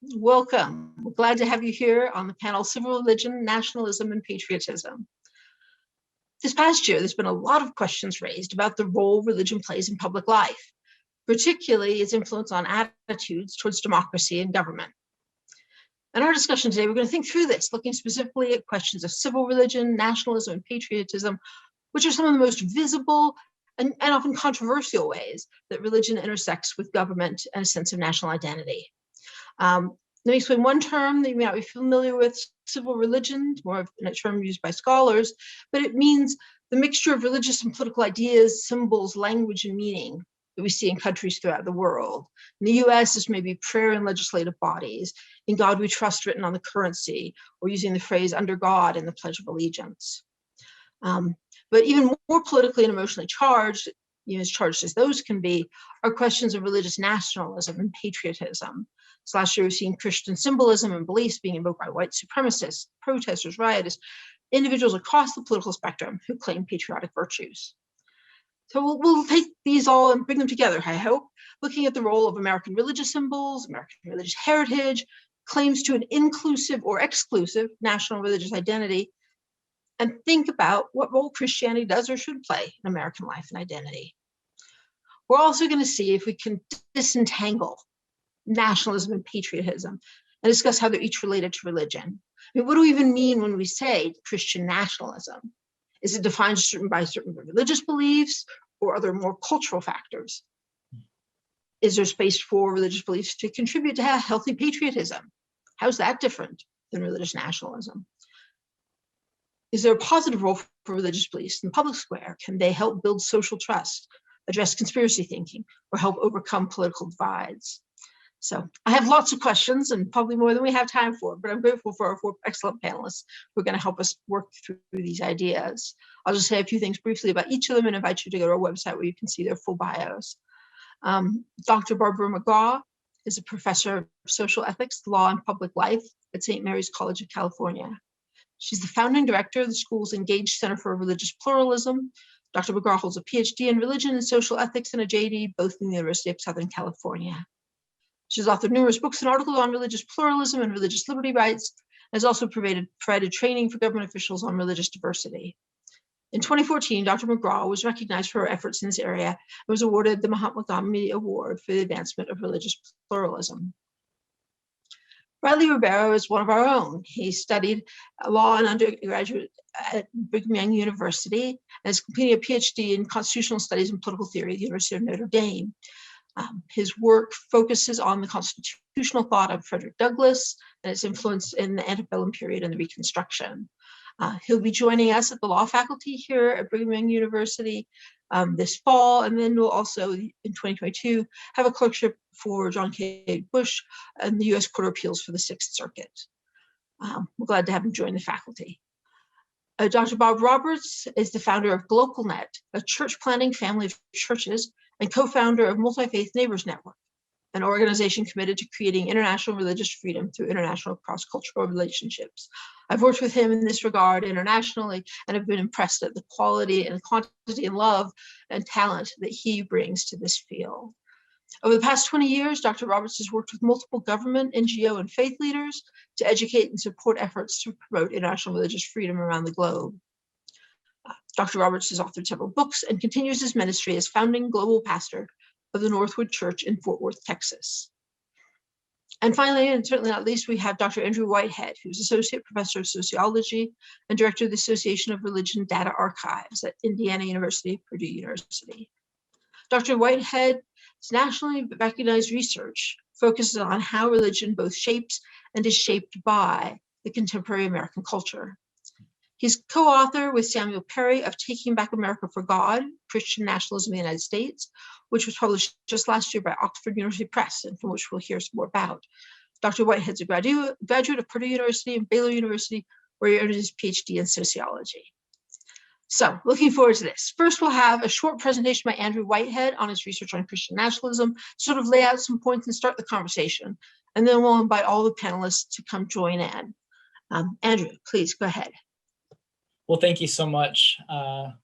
Welcome. We're glad to have you here on the panel, Civil Religion, Nationalism, and Patriotism. This past year, there's been a lot of questions raised about the role religion plays in public life, particularly its influence on attitudes towards democracy and government. In our discussion today, we're going to think through this, looking specifically at questions of civil religion, nationalism, and patriotism, which are some of the most visible and often controversial ways that religion intersects with government and a sense of national identity. Let me explain one term that you may not be familiar with. Civil religion, more of a term used by scholars, but it means the mixture of religious and political ideas, symbols, language, and meaning that we see in countries throughout the world. In the US, this may be prayer and legislative bodies, in God we trust written on the currency, or using the phrase under God in the Pledge of Allegiance. But even more politically and emotionally charged, even as charged as those can be, are questions of religious nationalism and patriotism. So last year, we've seen Christian symbolism and beliefs being invoked by white supremacists, protesters, rioters, individuals across the political spectrum who claim patriotic virtues. So we'll take these all and bring them together, I hope, looking at the role of American religious symbols, American religious heritage, claims to an inclusive or exclusive national religious identity, and think about what role Christianity does or should play in American life and identity. We're also going to see if we can disentangle nationalism and patriotism and discuss how they're each related to religion. I mean, what do we even mean when we say Christian nationalism? Is it defined by certain religious beliefs, or are there more cultural factors? Is there space for religious beliefs to contribute to healthy patriotism? How's that different than religious nationalism? Is there a positive role for religious beliefs in the public square? Can they help build social trust, address conspiracy thinking, or help overcome political divides? So I have lots of questions, and probably more than we have time for, but I'm grateful for our 4 excellent panelists who are going to help us work through these ideas. I'll just say a few things briefly about each of them and invite you to go to our website where you can see their full bios. Dr. Barbara McGraw is a professor of social ethics, law, and public life at St. Mary's College of California. She's the founding director of the school's Engaged Center for Religious Pluralism. Dr. McGraw holds a PhD in religion and social ethics and a JD, both in the University of Southern California. She's authored numerous books and articles on religious pluralism and religious liberty rights, and has also provided training for government officials on religious diversity. In 2014, Dr. McGraw was recognized for her efforts in this area and was awarded the Mahatma Gandhi Award for the advancement of religious pluralism. Bradley Ribeiro is one of our own. He studied law and undergraduate at Brigham University and is completing a PhD in constitutional studies and political theory at the University of Notre Dame. His work focuses on the constitutional thought of Frederick Douglass and its influence in the antebellum period and the Reconstruction. He'll be joining us at the law faculty here at Brigham University this fall, and then we'll also, in 2022, have a clerkship for John K. Bush in the U.S. Court of Appeals for the Sixth Circuit. We're glad to have him join the faculty. Dr. Bob Roberts is the founder of GlocalNet, a church planting family of churches, and co-founder of Multi-Faith Neighbors Network, an organization committed to creating international religious freedom through international cross-cultural relationships. I've worked with him in this regard internationally and have been impressed at the quality and quantity and love and talent that he brings to this field. Over the past 20 years, Dr. Roberts has worked with multiple government, NGO, and faith leaders to educate and support efforts to promote international religious freedom around the globe. Dr. Roberts has authored several books and continues his ministry as founding global pastor of the Northwood Church in Fort Worth, Texas. And finally, and certainly not least, we have Dr. Andrew Whitehead, who's Associate Professor of Sociology and Director of the Association of Religion Data Archives at Indiana-Purdue University. Dr. Whitehead's nationally recognized research focuses on how religion both shapes and is shaped by the contemporary American culture. He's co-author with Samuel Perry of Taking Back America for God, Christian Nationalism in the United States, which was published just last year by Oxford University Press, and from which we'll hear some more about. Dr. Whitehead's a graduate of Purdue University and Baylor University, where he earned his PhD in sociology. So, looking forward to this. First, we'll have a short presentation by Andrew Whitehead on his research on Christian nationalism, sort of lay out some points and start the conversation. And then we'll invite all the panelists to come join in. Andrew, please go ahead. Well, thank you so much,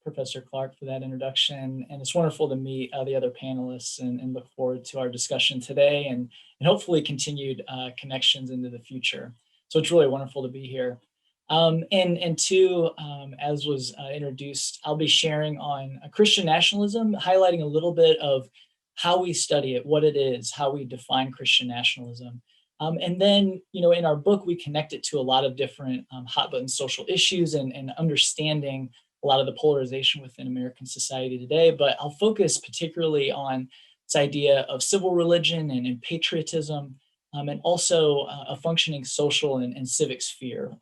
Professor Clark, for that introduction. And it's wonderful to meet the other panelists and look forward to our discussion today and hopefully continued connections into the future. So it's really wonderful to be here. And two, as was introduced, I'll be sharing on Christian nationalism, highlighting a little bit of how we study it, what it is, how we define Christian nationalism. And then, in our book, we connect it to a lot of different hot button social issues and understanding a lot of the polarization within American society today. But I'll focus particularly on this idea of civil religion and patriotism, and also a functioning social and civic sphere,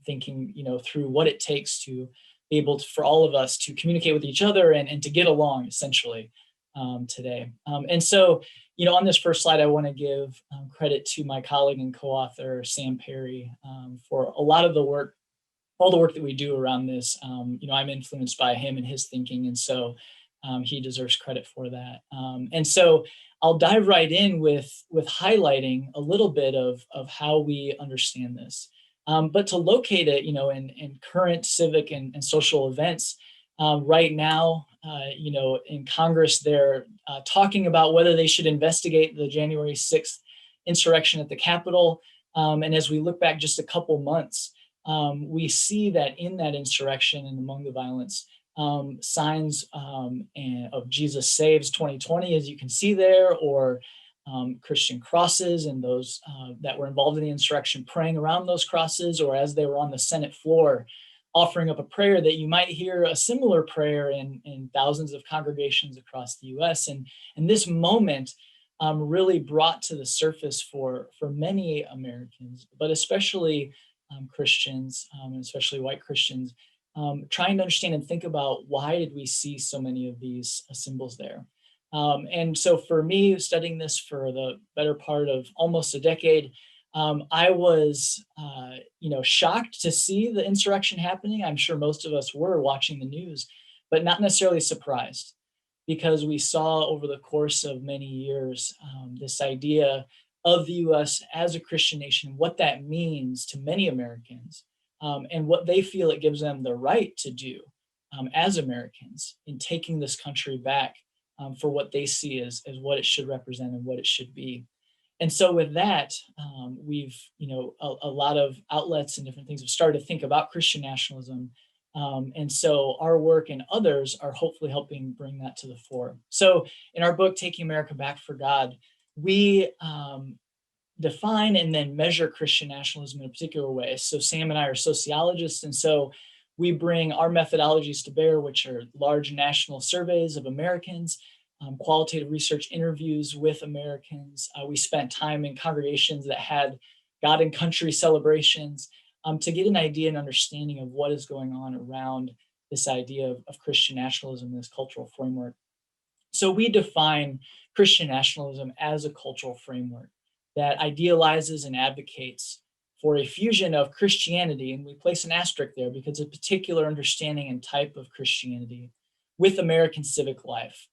thinking, through what it takes to be able to, for all of us to communicate with each other and to get along essentially today. And so, on this first slide, I want to give credit to my colleague and co-author, Sam Perry, for a lot of the work, all the work that we do around this. I'm influenced by him and his thinking, and so he deserves credit for that. And so I'll dive right in with highlighting a little bit of how we understand this. But to locate it, in current civic and social events, right now, in Congress, they're talking about whether they should investigate the January 6th insurrection at the Capitol. And as we look back just a couple months, we see that in that insurrection and among the violence, signs of Jesus Saves 2020, as you can see there, or Christian crosses and those that were involved in the insurrection praying around those crosses, or as they were on the Senate floor, offering up a prayer that you might hear a similar prayer in thousands of congregations across the US. And this moment really brought to the surface for many Americans, but especially Christians, and especially white Christians, trying to understand and think about why did we see so many of these symbols there. And so for me, studying this for the better part of almost a decade, I was, shocked to see the insurrection happening. I'm sure most of us were watching the news, but not necessarily surprised, because we saw over the course of many years this idea of the U.S. as a Christian nation, what that means to many Americans, and what they feel it gives them the right to do as Americans in taking this country back for what they see as what it should represent and what it should be. And so with that, we've, a lot of outlets and different things have started to think about Christian nationalism. And so our work and others are hopefully helping bring that to the fore. So in our book, Taking America Back for God, we define and then measure Christian nationalism in a particular way. So Sam and I are sociologists, and so we bring our methodologies to bear, which are large national surveys of Americans, qualitative research interviews with Americans. We spent time in congregations that had God and country celebrations to get an idea and understanding of what is going on around this idea of Christian nationalism, this cultural framework. So we define Christian nationalism as a cultural framework that idealizes and advocates for a fusion of Christianity, and we place an asterisk there because a particular understanding and type of Christianity with American civic life.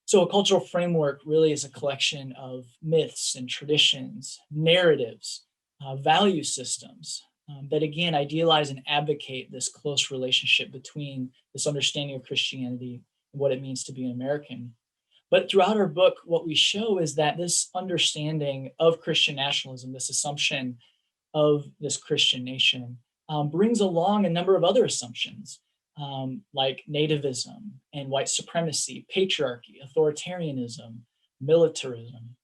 So a cultural framework really is a collection of myths and traditions, narratives, value systems that again idealize and advocate this close relationship between this understanding of Christianity and what it means to be an American. But throughout our book, what we show is that this understanding of Christian nationalism, this assumption of this Christian nation, brings along a number of other assumptions, like nativism and white supremacy, patriarchy, authoritarianism, militarism.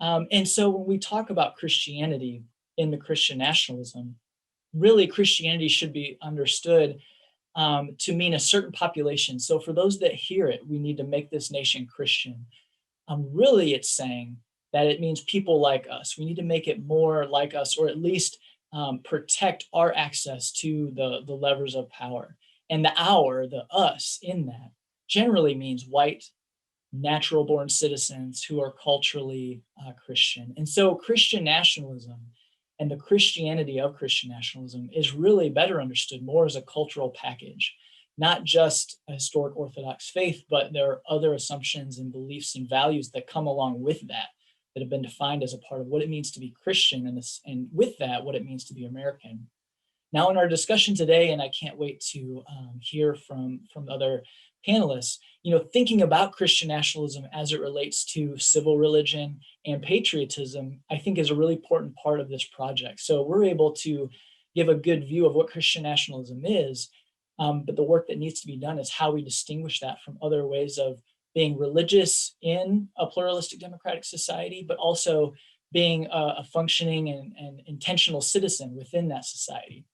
And so when we talk about Christianity in the Christian nationalism, really Christianity should be understood to mean a certain population. So for those that hear it, we need to make this nation Christian. Really, it's saying that it means people like us. We need to make it more like us, or at least protect our access to the levers of power. And the us in that generally means white, natural born citizens who are culturally Christian. And so Christian nationalism and the Christianity of Christian nationalism is really better understood more as a cultural package, not just a historic Orthodox faith, but there are other assumptions and beliefs and values that come along with that have been defined as a part of what it means to be Christian, and with that, what it means to be American. Now in our discussion today, and I can't wait to hear from the other panelists, thinking about Christian nationalism as it relates to civil religion and patriotism, I think is a really important part of this project. So we're able to give a good view of what Christian nationalism is, but the work that needs to be done is how we distinguish that from other ways of being religious in a pluralistic democratic society, but also being a functioning and intentional citizen within that society.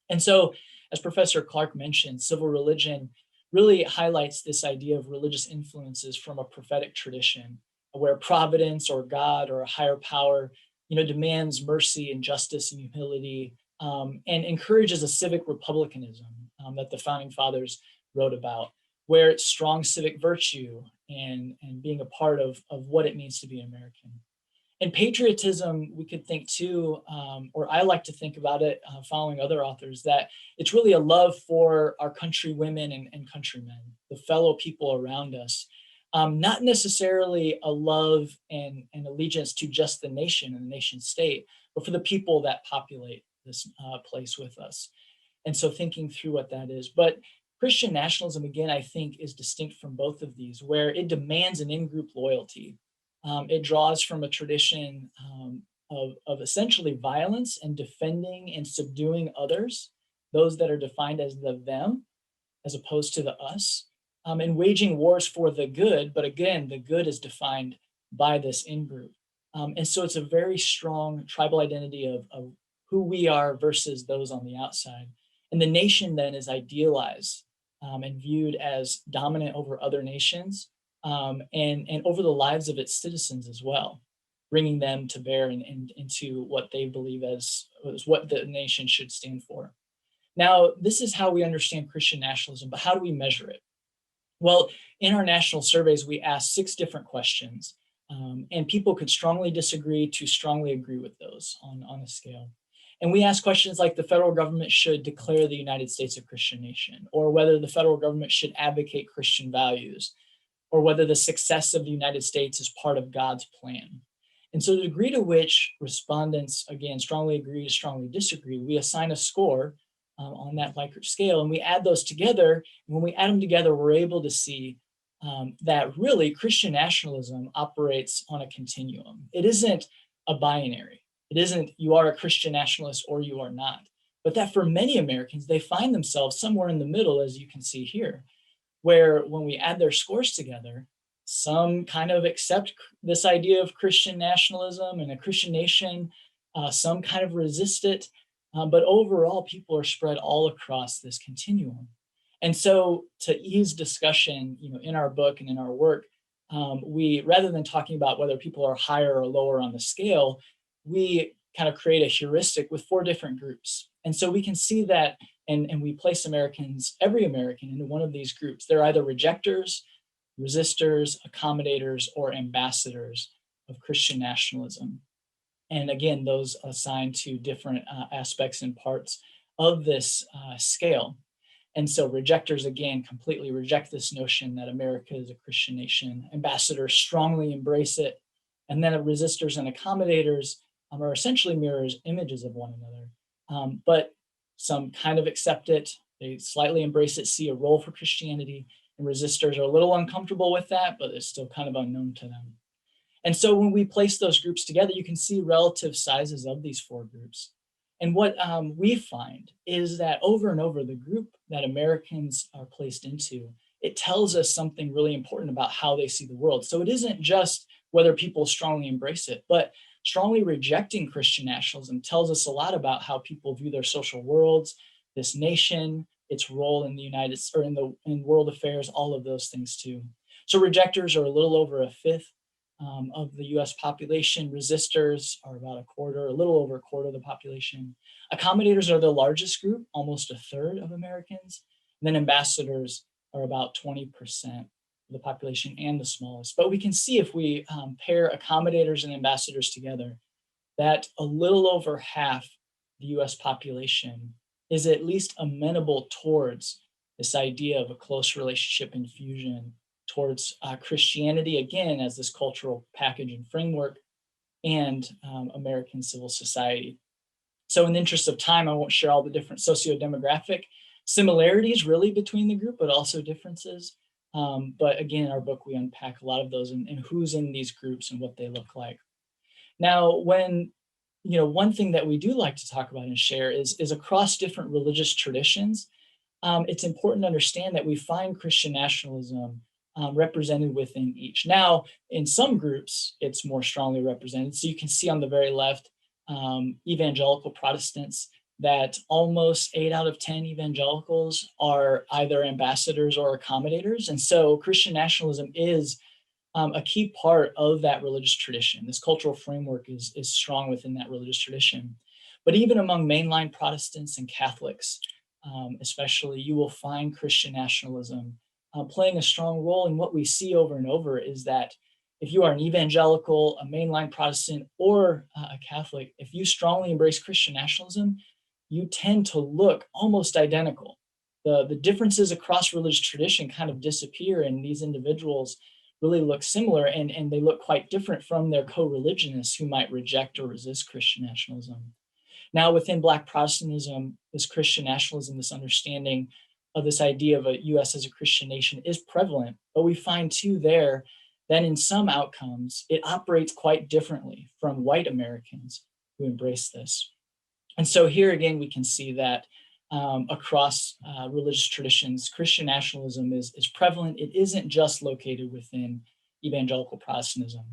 And so, as Professor Clark mentioned, civil religion really highlights this idea of religious influences from a prophetic tradition, where providence or God or a higher power, demands mercy and justice and humility, and encourages a civic republicanism that the founding fathers wrote about, where it's strong civic virtue and being a part of what it means to be American. And patriotism, we could think too, or I like to think about it following other authors, that it's really a love for our countrywomen and countrymen, the fellow people around us. Not necessarily a love and allegiance to just the nation and the nation state, but for the people that populate this place with us. And so thinking through what that is. But Christian nationalism, again, I think is distinct from both of these, where it demands an in-group loyalty. It draws from a tradition of essentially violence and defending and subduing others, those that are defined as the them, as opposed to the us, and waging wars for the good. But again, the good is defined by this in-group. And so it's a very strong tribal identity of who we are versus those on the outside. And the nation then is idealized and viewed as dominant over other nations, and over the lives of its citizens as well, bringing them to bear into what they believe as what the nation should stand for. Now, this is how we understand Christian nationalism, but how do we measure it? Well, in our national surveys, we asked 6 different questions, and people could strongly disagree to strongly agree with those on a scale. And we ask questions like the federal government should declare the United States a Christian nation, or whether the federal government should advocate Christian values, or whether the success of the United States is part of God's plan. And so the degree to which respondents, again, strongly agree to strongly disagree, we assign a score on that Likert scale, and we add those together. And when we add them together, we're able to see that really Christian nationalism operates on a continuum. It isn't a binary. It isn't you are a Christian nationalist or you are not. But that for many Americans, they find themselves somewhere in the middle, as you can see here, where when we add their scores together, some kind of accept this idea of Christian nationalism and a Christian nation, some kind of resist it, but overall people are spread all across this continuum. And so to ease discussion, in our book and in our work, we, rather than talking about whether people are higher or lower on the scale, we kind of create a heuristic with 4 different groups. And so we can see that, and we place Americans, every American, into one of these groups. They're either rejectors, resistors, accommodators, or ambassadors of Christian nationalism. And again, those assigned to different aspects and parts of this scale. And so rejectors, again, completely reject this notion that America is a Christian nation. Ambassadors strongly embrace it. And then resistors and accommodators are essentially mirrors, images of one another. But some kind of accept it. They slightly embrace it, see a role for Christianity. And resistors are a little uncomfortable with that, but it's still kind of unknown to them. And so when we place those groups together, you can see relative sizes of these 4 groups. And what we find is that over and over, the group that Americans are placed into, it tells us something really important about how they see the world. So it isn't just whether people strongly embrace it, but strongly rejecting Christian nationalism tells us a lot about how people view their social worlds, this nation, its role in the in world affairs, all of those things too. So rejectors are a little over a fifth of the US population. Resistors are about a quarter, a little over a quarter of the population. Accommodators are the largest group, almost a third of Americans. And then ambassadors are about 20% of the population and the smallest. But we can see if we pair accommodators and ambassadors together, that a little over half the US population is at least amenable towards this idea of a close relationship and fusion towards Christianity, again, as this cultural package and framework, and American civil society. So in the interest of time, I won't share all the different socio-demographic similarities really between the group, but also differences. But again, in our book, we unpack a lot of those and who's in these groups and what they look like. Now, one thing that we do like to talk about and share is across different religious traditions, it's important to understand that we find Christian nationalism represented within each. Now, in some groups, it's more strongly represented. So you can see on the very left, evangelical Protestants, that almost 8 out of 10 evangelicals are either ambassadors or accommodators. And so Christian nationalism is a key part of that religious tradition. This cultural framework is strong within that religious tradition. But even among mainline Protestants and Catholics, especially, you will find Christian nationalism playing a strong role. And what we see over and over is that if you are an evangelical, a mainline Protestant, or a Catholic, if you strongly embrace Christian nationalism, you tend to look almost identical. The differences across religious tradition kind of disappear, and these individuals really look similar, and they look quite different from their co-religionists who might reject or resist Christian nationalism. Now, within Black Protestantism, this Christian nationalism, this understanding of this idea of a US as a Christian nation is prevalent, but we find too there that in some outcomes, it operates quite differently from white Americans who embrace this. And so here again, we can see that across religious traditions, Christian nationalism is prevalent. It isn't just located within evangelical Protestantism.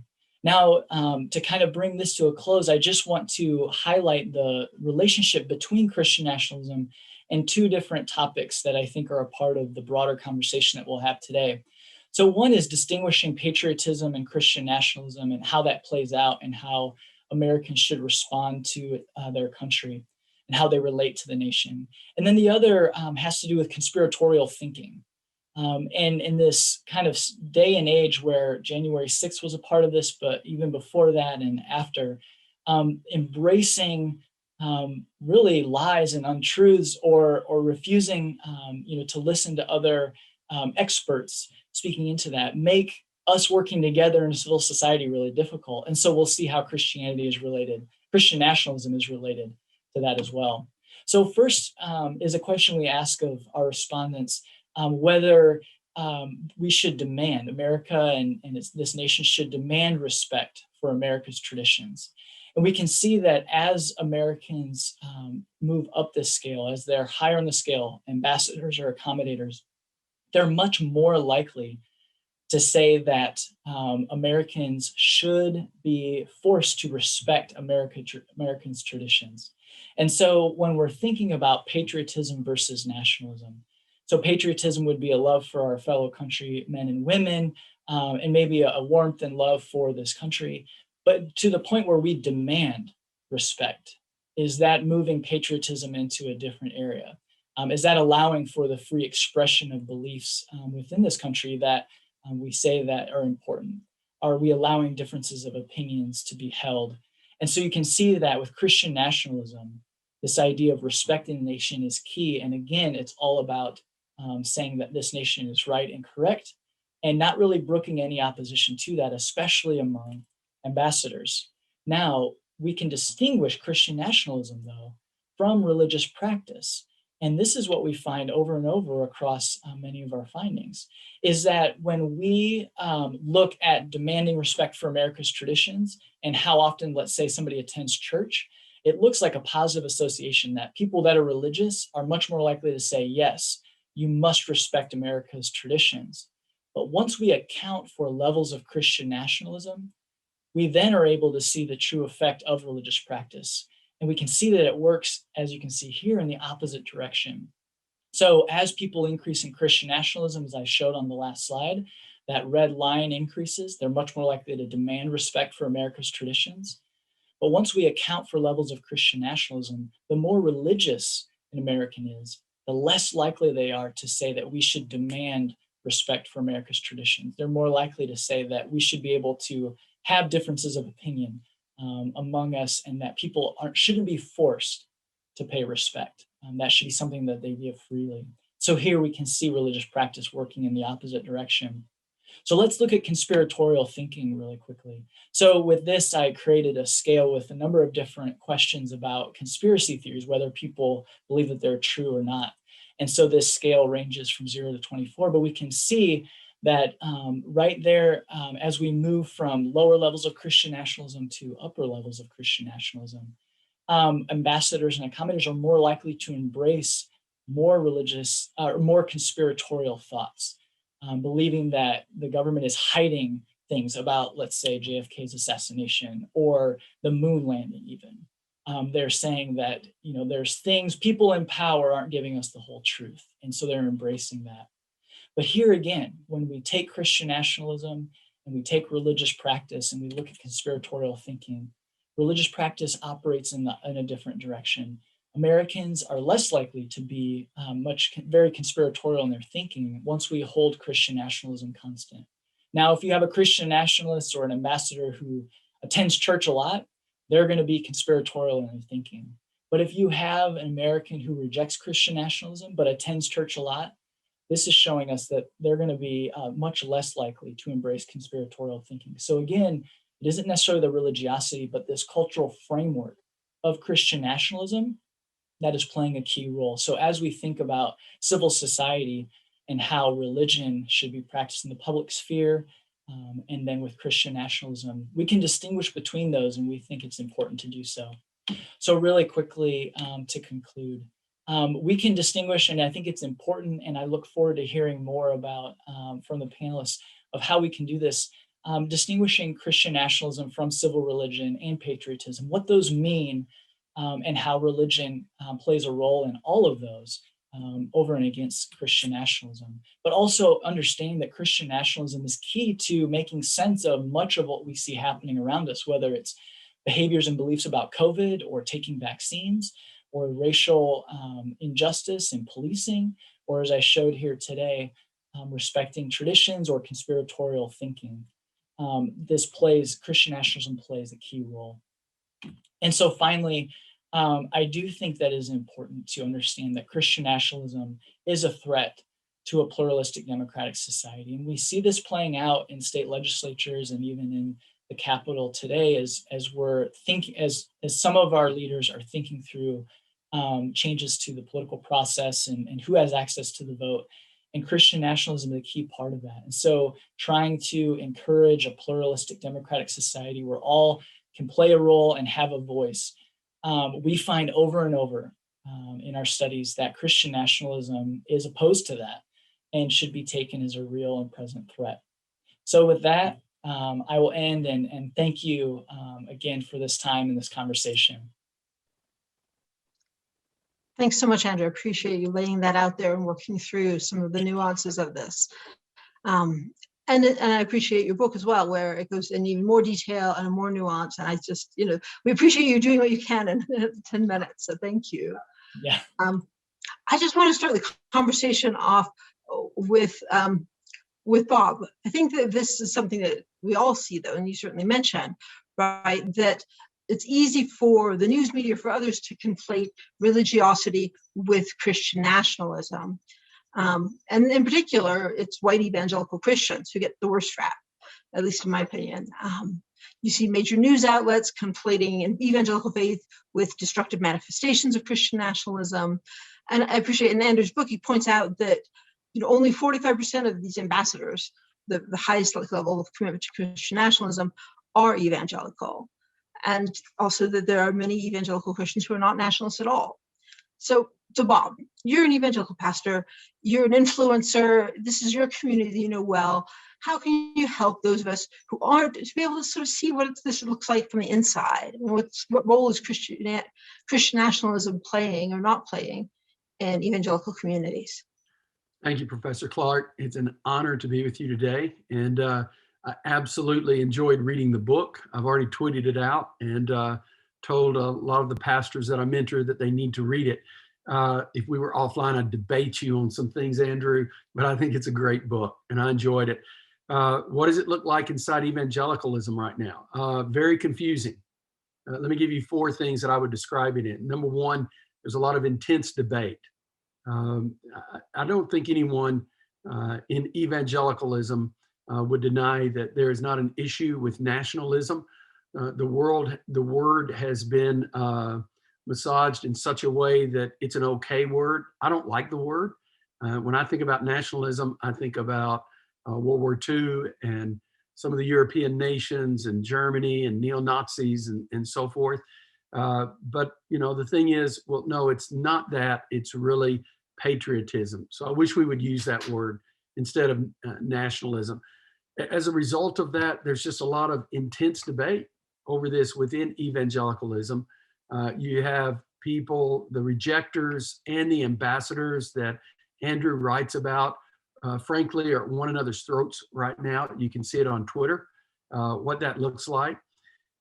Now, to kind of bring this to a close, I just want to highlight the relationship between Christian nationalism and 2 different topics that I think are a part of the broader conversation that we'll have today. So one is distinguishing patriotism and Christian nationalism and how that plays out and how Americans should respond to their country and how they relate to the nation. And then the other has to do with conspiratorial thinking. And in this kind of day and age where January 6th was a part of this, but even before that and after, embracing really lies and untruths or refusing to listen to other experts speaking into that make us working together in civil society really difficult. And so we'll see how Christian nationalism is related to that as well. So first is a question we ask of our respondents, whether we should demand, America and this nation should demand respect for America's traditions. And we can see that as Americans move up this scale, as they're higher on the scale, ambassadors or accommodators, they're much more likely to say that Americans should be forced to respect Americans' traditions. And so when we're thinking about patriotism versus nationalism, so patriotism would be a love for our fellow countrymen and women, and maybe a warmth and love for this country, but to the point where we demand respect. Is that moving patriotism into a different area? Is that allowing for the free expression of beliefs within this country that we say that are important? Are we allowing differences of opinions to be held? And so you can see that with Christian nationalism, this idea of respecting the nation is key. And again, it's all about saying that this nation is right and correct, and not really brooking any opposition to that, especially among ambassadors. Now, we can distinguish Christian nationalism, though, from religious practice. And this is what we find over and over across many of our findings, is that when we look at demanding respect for America's traditions and how often, let's say, somebody attends church, it looks like a positive association that people that are religious are much more likely to say, yes, you must respect America's traditions. But once we account for levels of Christian nationalism, we then are able to see the true effect of religious practice. And we can see that it works, as you can see here, in the opposite direction. So as people increase in Christian nationalism, as I showed on the last slide, that red line increases. They're much more likely to demand respect for America's traditions. But once we account for levels of Christian nationalism, the more religious an American is, the less likely they are to say that we should demand respect for America's traditions. They're more likely to say that we should be able to have differences of opinion among us, and that people shouldn't be forced to pay respect. That should be something that they give freely. So here we can see religious practice working in the opposite direction. So let's look at conspiratorial thinking really quickly. So with this, I created a scale with a number of different questions about conspiracy theories, whether people believe that they're true or not. And so this scale ranges from 0 to 24, but we can see that right there, as we move from lower levels of Christian nationalism to upper levels of Christian nationalism, ambassadors and accommodators are more likely to embrace more religious or more conspiratorial thoughts, believing that the government is hiding things about, let's say, JFK's assassination or the moon landing even. They're saying that, there's things, people in power aren't giving us the whole truth. And so they're embracing that. But here again, when we take Christian nationalism and we take religious practice and we look at conspiratorial thinking, religious practice operates in a different direction. Americans are less likely to be very conspiratorial in their thinking once we hold Christian nationalism constant. Now, if you have a Christian nationalist or an ambassador who attends church a lot, they're going to be conspiratorial in their thinking. But if you have an American who rejects Christian nationalism but attends church a lot, this is showing us that they're going to be much less likely to embrace conspiratorial thinking. So again, it isn't necessarily the religiosity, but this cultural framework of Christian nationalism that is playing a key role. So as we think about civil society and how religion should be practiced in the public sphere, and then with Christian nationalism, we can distinguish between those, and we think it's important to do so. So really quickly to conclude, we can distinguish, and I think it's important, and I look forward to hearing more about from the panelists of how we can do this, distinguishing Christian nationalism from civil religion and patriotism, what those mean, and how religion plays a role in all of those over and against Christian nationalism. But also understanding that Christian nationalism is key to making sense of much of what we see happening around us, whether it's behaviors and beliefs about COVID or taking vaccines, or racial injustice in policing, or as I showed here today, respecting traditions or conspiratorial thinking. Christian nationalism plays a key role. And so finally, I do think that it is important to understand that Christian nationalism is a threat to a pluralistic democratic society. And we see this playing out in state legislatures and even in the Capitol today as we're thinking, as some of our leaders are thinking through changes to the political process and who has access to the vote. And Christian nationalism is a key part of that. And so trying to encourage a pluralistic democratic society where all can play a role and have a voice, we find over and over in our studies that Christian nationalism is opposed to that and should be taken as a real and present threat. So with that, I will end and thank you again for this time and this conversation. Thanks so much, Andrew. I appreciate you laying that out there and working through some of the nuances of this. And I appreciate your book as well, where it goes in even more detail and more nuance. And I just, we appreciate you doing what you can in 10 minutes. So thank you. Yeah. I just want to start the conversation off with Bob. I think that this is something that we all see, though, and you certainly mentioned, right, that it's easy for the news media, for others to conflate religiosity with Christian nationalism. And in particular, it's white evangelical Christians who get the worst rap, at least in my opinion. You see major news outlets conflating evangelical faith with destructive manifestations of Christian nationalism. And I appreciate in Andrew's book, he points out that only 45% of these ambassadors, the highest level of commitment to Christian nationalism, are evangelical. And also that there are many evangelical Christians who are not nationalists at all. So Bob, you're an evangelical pastor, you're an influencer, this is your community you know well. How can you help those of us who aren't, to be able to sort of see what this looks like from the inside? What role is Christian nationalism playing or not playing in evangelical communities? Thank you, Professor Clark. It's an honor to be with you today. And I absolutely enjoyed reading the book. I've already tweeted it out and told a lot of the pastors that I mentor that they need to read it. If we were offline, I'd debate you on some things, Andrew, but I think it's a great book and I enjoyed it. What does it look like inside evangelicalism right now? Very confusing. Let me give you 4 things that I would describe it in. Number 1, there's a lot of intense debate. I don't think anyone in evangelicalism would deny that there is not an issue with nationalism. The word has been massaged in such a way that it's an okay word. I don't like the word. When I think about nationalism, I think about World War II and some of the European nations and Germany and neo-Nazis and so forth. But, the thing is, well, no, it's not that. It's really patriotism. So I wish we would use that word instead of nationalism. As a result of that, there's just a lot of intense debate over this within evangelicalism. You have people, the rejectors and the ambassadors that Andrew writes about, frankly, are at one another's throats right now. You can see it on Twitter, what that looks like.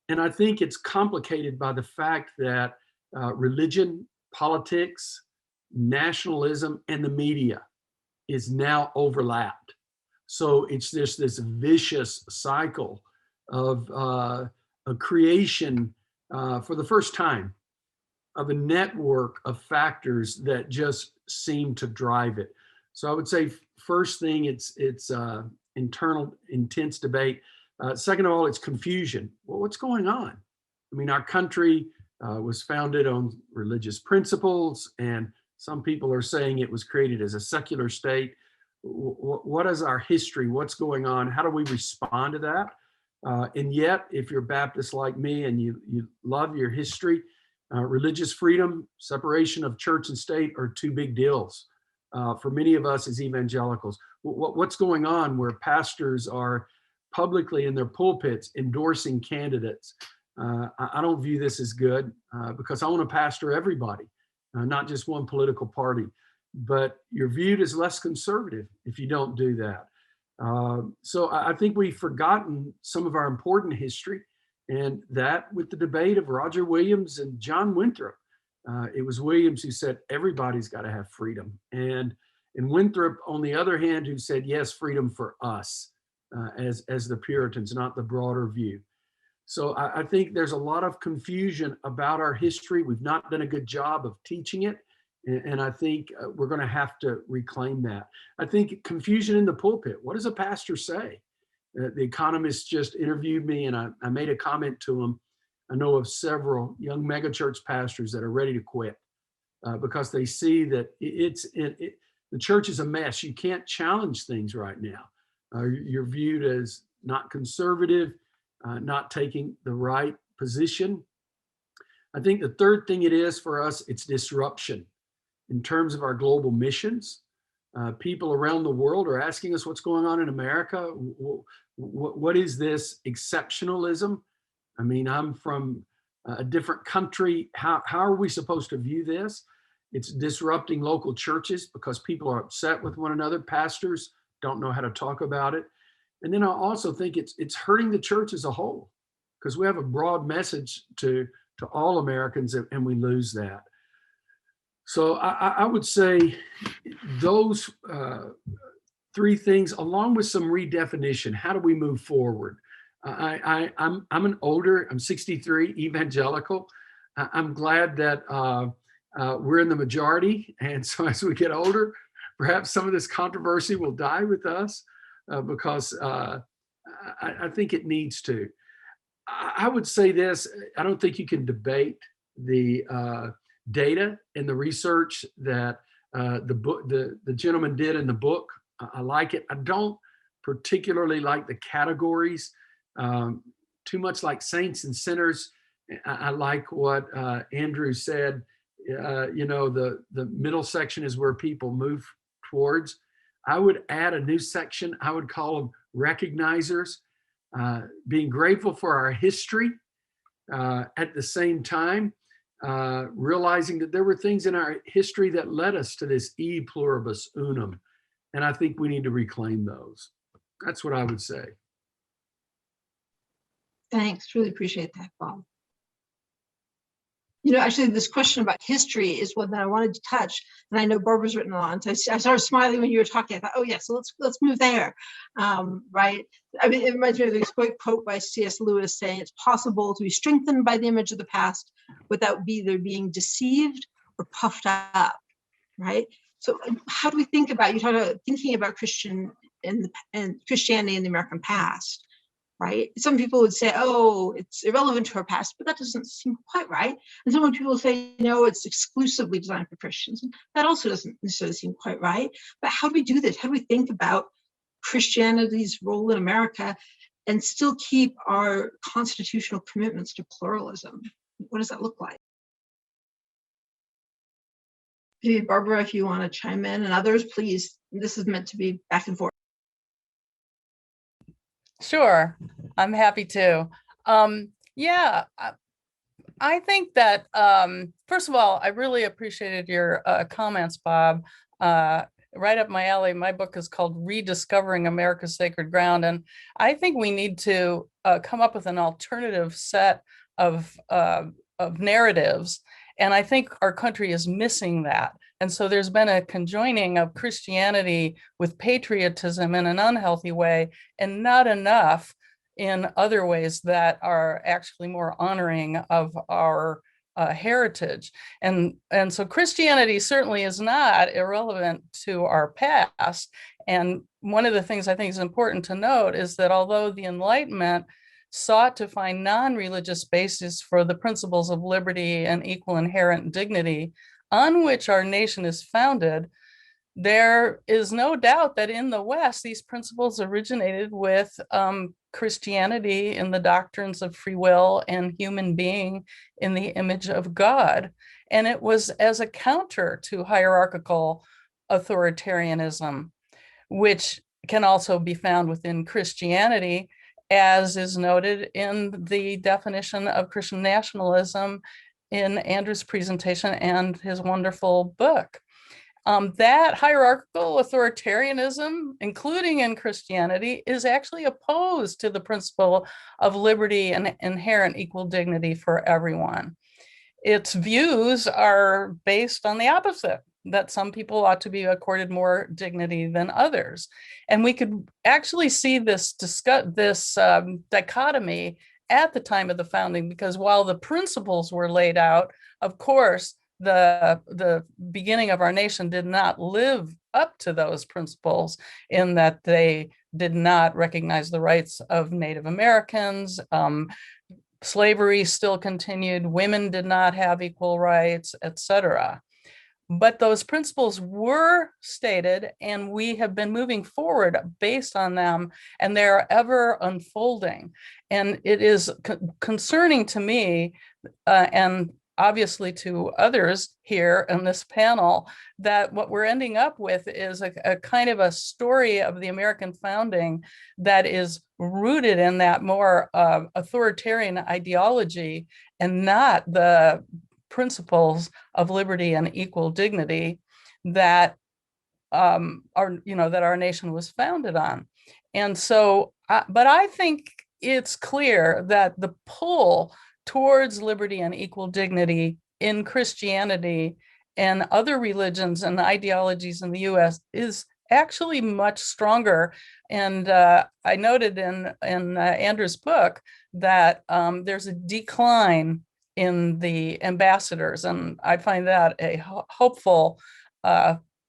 And I think it's complicated by the fact that religion, politics, nationalism, and the media is now overlapped. So it's just this vicious cycle of a creation for the first time of a network of factors that just seem to drive it. So I would say first thing, it's internal intense debate. Second of all, it's confusion. Well, what's going on? I mean, our country was founded on religious principles, and some people are saying it was created as a secular state. What is our history? What's going on? How do we respond to that? And yet, if you're Baptist like me and you love your history, religious freedom, separation of church and state are two big deals for many of us as evangelicals. What's going on where pastors are publicly in their pulpits endorsing candidates? I don't view this as good because I want to pastor everybody, not just one political party. But you're viewed as less conservative if you don't do that. So I think we've forgotten some of our important history, and that with the debate of Roger Williams and John Winthrop. It was Williams who said everybody's got to have freedom, and Winthrop, on the other hand, who said yes, freedom for us as the Puritans, not the broader view. So I think there's a lot of confusion about our history. We've not done a good job of teaching it. And I think we're going to have to reclaim that. I think confusion in the pulpit. What does a pastor say? The Economist just interviewed me, and I made a comment to him. I know of several young megachurch pastors that are ready to quit because they see that the church is a mess. You can't challenge things right now. You're viewed as not conservative, not taking the right position. I think the third thing it is for us, it's disruption. In terms of our global missions, people around the world are asking us what's going on in America. What is this exceptionalism? I mean, I'm from a different country. How are we supposed to view this? It's disrupting local churches because people are upset with one another. Pastors don't know how to talk about it. And then I also think it's hurting the church as a whole because we have a broad message to all Americans and we lose that. So I would say those three things, along with some redefinition. How do we move forward? I'm 63, evangelical. I'm glad that we're in the majority. And so as we get older, perhaps some of this controversy will die with us because I think it needs to. I would say this, I don't think you can debate the data and the research that the gentleman did in the book. I like it. I don't particularly like the categories, too much like saints and sinners. I like what Andrew said. The middle section is where people move towards. I would add a new section. I would call them recognizers, being grateful for our history at the same time. Realizing that there were things in our history that led us to this e pluribus unum. And I think we need to reclaim those. That's what I would say. Thanks, really appreciate that, Bob. Actually, this question about history is one that I wanted to touch, and I know Barbara's written on. So I started smiling when you were talking. I thought, oh yeah, so let's move there, right? I mean, it reminds me of this great quote by C.S. Lewis saying, "It's possible to be strengthened by the image of the past without either being deceived or puffed up," right? So how do we think about, you talk about thinking about Christian in Christianity in the American past, right? Some people would say, oh, it's irrelevant to our past, but that doesn't seem quite right. And some people say, no, it's exclusively designed for Christians. And that also doesn't necessarily seem quite right. But how do we do this? How do we think about Christianity's role in America and still keep our constitutional commitments to pluralism? What does that look like? Maybe Barbara, if you want to chime in, and others, please. This is meant to be back and forth. Sure, I'm happy to. Yeah, I think that, first of all, I really appreciated your comments, Bob. Right up my alley. My book is called Rediscovering America's Sacred Ground. And I think we need to come up with an alternative set of narratives. And I think our country is missing that. And so there's been a conjoining of Christianity with patriotism in an unhealthy way, and not enough in other ways that are actually more honoring of our heritage. And so Christianity certainly is not irrelevant to our past. And one of the things I think is important to note is that although the Enlightenment sought to find non-religious bases for the principles of liberty and equal inherent dignity on which our nation is founded, there is no doubt that in the West, these principles originated with Christianity in the doctrines of free will and human being in the image of God. And it was as a counter to hierarchical authoritarianism, which can also be found within Christianity, as is noted in the definition of Christian nationalism in Andrew's presentation and his wonderful book. That hierarchical authoritarianism, including in Christianity, is actually opposed to the principle of liberty and inherent equal dignity for everyone. Its views are based on the opposite, that some people ought to be accorded more dignity than others. And we could actually see this dichotomy at the time of the founding, because while the principles were laid out, of course, the beginning of our nation did not live up to those principles, in that they did not recognize the rights of Native Americans. Slavery still continued. Women did not have equal rights, etc. But those principles were stated, and we have been moving forward based on them, and they're ever unfolding. And it is concerning to me, and obviously to others here in this panel, that what we're ending up with is a kind of a story of the American founding that is rooted in that more authoritarian ideology, and not the principles of liberty and equal dignity that that our nation was founded on. And so, but I think it's clear that the pull towards liberty and equal dignity in Christianity and other religions and ideologies in the US is actually much stronger. And I noted in Andrew's book that there's a decline in the ambassadors, and I find that a hopeful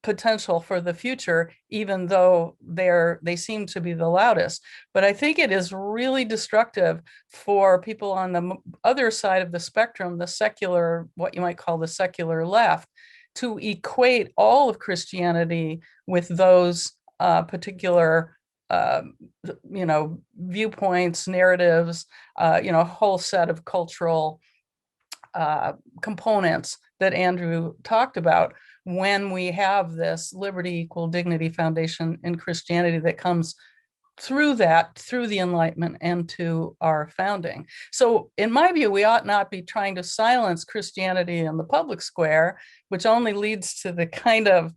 potential for the future, even though they seem to be the loudest. But I think it is really destructive for people on the other side of the spectrum, the secular, what you might call the secular left, to equate all of Christianity with those particular viewpoints, narratives, a whole set of cultural components that Andrew talked about, when we have this liberty, equal dignity foundation in Christianity that comes through the Enlightenment and to our founding. So in my view, we ought not be trying to silence Christianity in the public square, which only leads to the kind of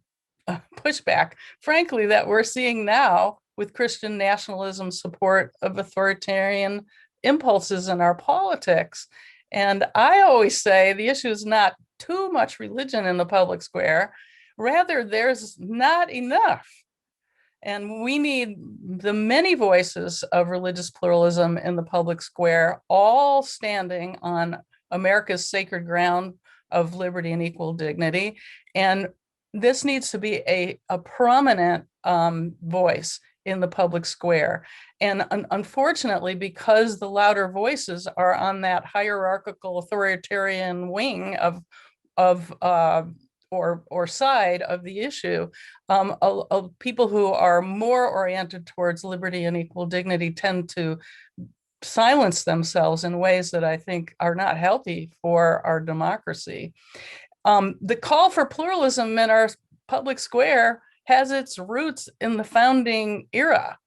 pushback, frankly, that we're seeing now with Christian nationalism support of authoritarian impulses in our politics. And I always say the issue is not too much religion in the public square, rather there's not enough. And we need the many voices of religious pluralism in the public square, all standing on America's sacred ground of liberty and equal dignity. And this needs to be a prominent voice in the public square. And unfortunately, because the louder voices are on that hierarchical authoritarian wing or side of the issue, people who are more oriented towards liberty and equal dignity tend to silence themselves in ways that I think are not healthy for our democracy. The call for pluralism in our public square has its roots in the founding era.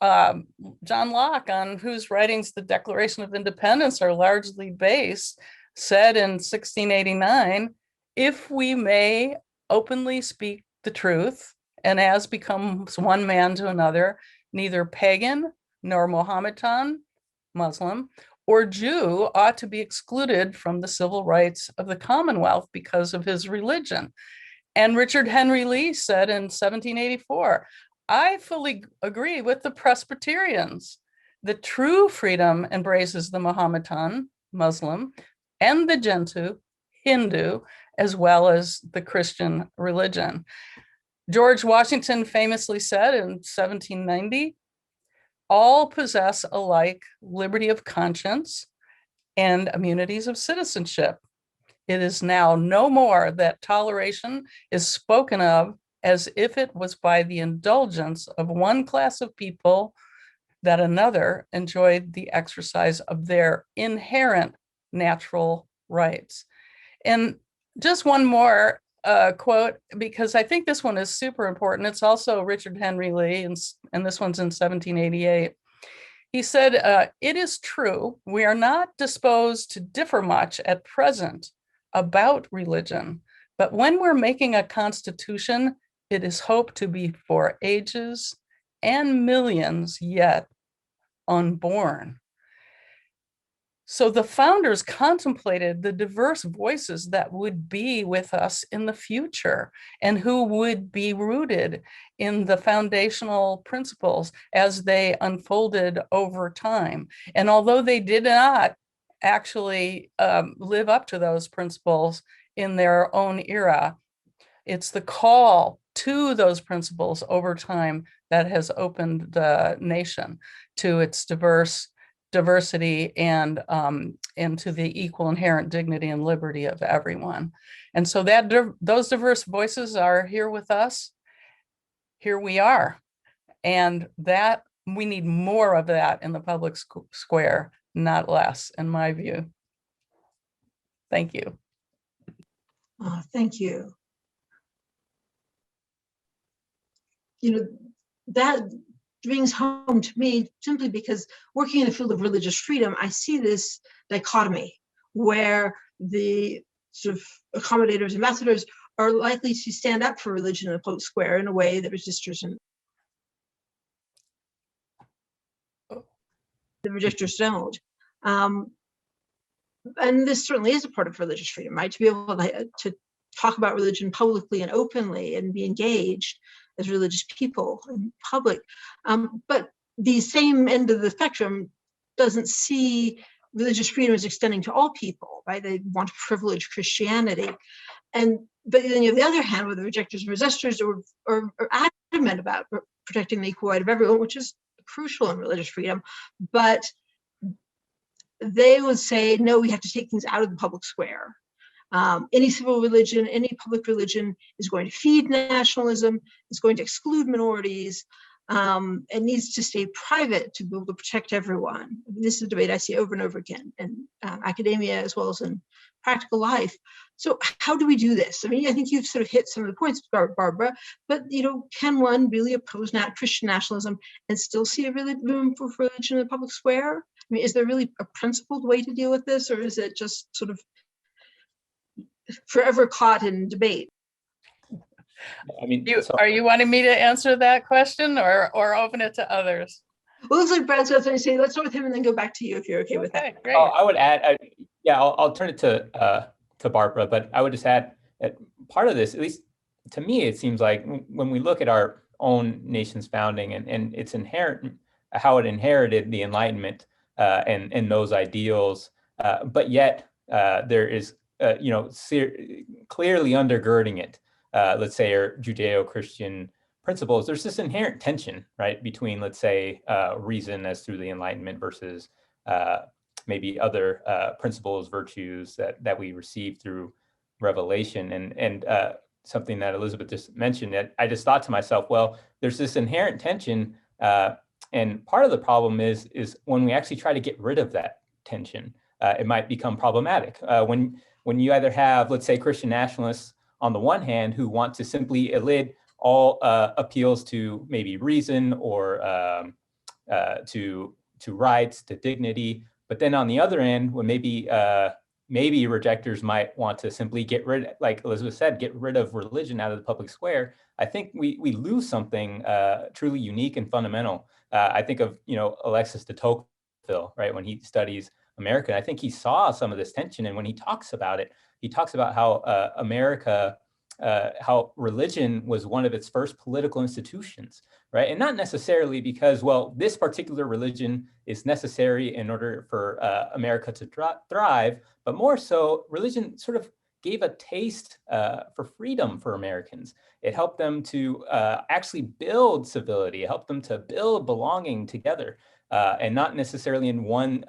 John Locke, on whose writings the Declaration of Independence are largely based, said in 1689, "If we may openly speak the truth, and as becomes one man to another, neither pagan nor Mohammedan, Muslim, or Jew ought to be excluded from the civil rights of the Commonwealth because of his religion." And Richard Henry Lee said in 1784, "I fully agree with the Presbyterians. The true freedom embraces the Mohammedan, Muslim, and the Gentoo, Hindu, as well as the Christian religion." George Washington famously said in 1790, "All possess alike liberty of conscience and immunities of citizenship. It is now no more that toleration is spoken of as if it was by the indulgence of one class of people that another enjoyed the exercise of their inherent natural rights." And just one more quote, because I think this one is super important. It's also Richard Henry Lee, and this one's in 1788. He said, "It is true, we are not disposed to differ much at present about religion, but when we're making a constitution, it is hoped to be for ages and millions yet unborn." So the founders contemplated the diverse voices that would be with us in the future and who would be rooted in the foundational principles as they unfolded over time. And although they did not actually live up to those principles in their era era, it's the call to those principles over time that has opened the nation to its diversity and to the equal inherent dignity and liberty of everyone. And so that those diverse voices are here with us. Here we are. And that we need more of that in the public square, not less, in my view. Thank you. Thank you. You know, that brings home to me simply because working in the field of religious freedom, I see this dichotomy where the sort of accommodators, ambassadors are likely to stand up for religion in the public square in a way that resistors the rejectors don't. And this certainly is a part of religious freedom, right? To be able to talk about religion publicly and openly and be engaged as religious people in public. But the same end of the spectrum doesn't see religious freedom as extending to all people, right? They want to privilege Christianity. But then you have the other hand, where the rejectors and resistors are adamant about protecting the equal right of everyone, which is crucial in religious freedom. But they would say, no, we have to take things out of the public square. Any civil religion, any public religion is going to feed nationalism, is going to exclude minorities, and needs to stay private to be able to protect everyone. This is a debate I see over and over again in academia as well as in practical life. So how do we do this? I mean, I think you've sort of hit some of the points, Barbara, but can one really oppose Christian nationalism and still see a really room for religion in the public square? I mean, is there really a principled way to deal with this, or is it just sort of forever caught in debate? I mean, are you wanting me to answer that question or open it to others? Well, it looks like Brad's going to say, let's start with him and then go back to you if you're okay with that. Great. I would add, I'll turn it to Barbara, but I would just add that part of this, at least to me, it seems like when we look at our own nation's founding and its inherent, how it inherited the Enlightenment and those ideals, but yet there is, clearly undergirding it, let's say, our Judeo-Christian principles, there's this inherent tension, right, between, let's say, reason as through the Enlightenment versus maybe other principles, virtues that we receive through revelation. And something that Elizabeth just mentioned, that I just thought to myself, well, there's this inherent tension, and part of the problem is when we actually try to get rid of that tension, it might become problematic. When you either have, let's say, Christian nationalists on the one hand who want to simply elude all appeals to maybe reason or to rights, to dignity, but then on the other end, when maybe rejectors might want to simply get rid, like Elizabeth said, get rid of religion out of the public square, I think we lose something truly unique and fundamental. I think of, Alexis de Tocqueville, right? When he studies America, I think he saw some of this tension. And when he talks about it, he talks about how America, how religion was one of its first political institutions, right? And not necessarily because, well, this particular religion is necessary in order for America to thrive, but more so religion sort of gave a taste for freedom for Americans. It helped them to actually build civility, it helped them to build belonging together, and not necessarily in one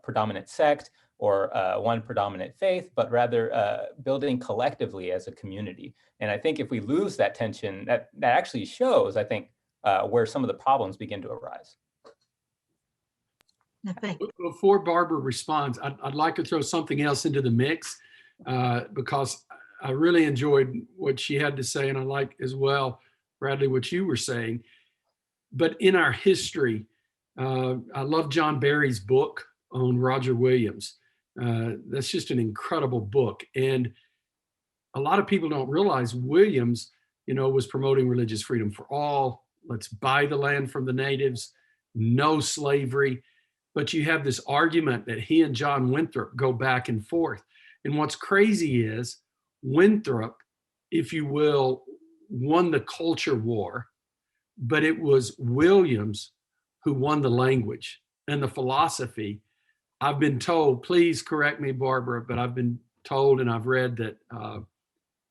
predominant sect or one predominant faith, but rather building collectively as a community. And I think if we lose that tension, that actually shows, I think, where some of the problems begin to arise. Before Barbara responds, I'd like to throw something else into the mix, because I really enjoyed what she had to say, and I like as well, Bradley, what you were saying. But in our history, I love John Barry's book on Roger Williams. That's just an incredible book. And a lot of people don't realize Williams, was promoting religious freedom for all. Let's buy the land from the natives, no slavery. But you have this argument that he and John Winthrop go back and forth. And what's crazy is Winthrop, if you will, won the culture war, but it was Williams who won the language and the philosophy. I've been told, please correct me, Barbara, but I've been told and I've read that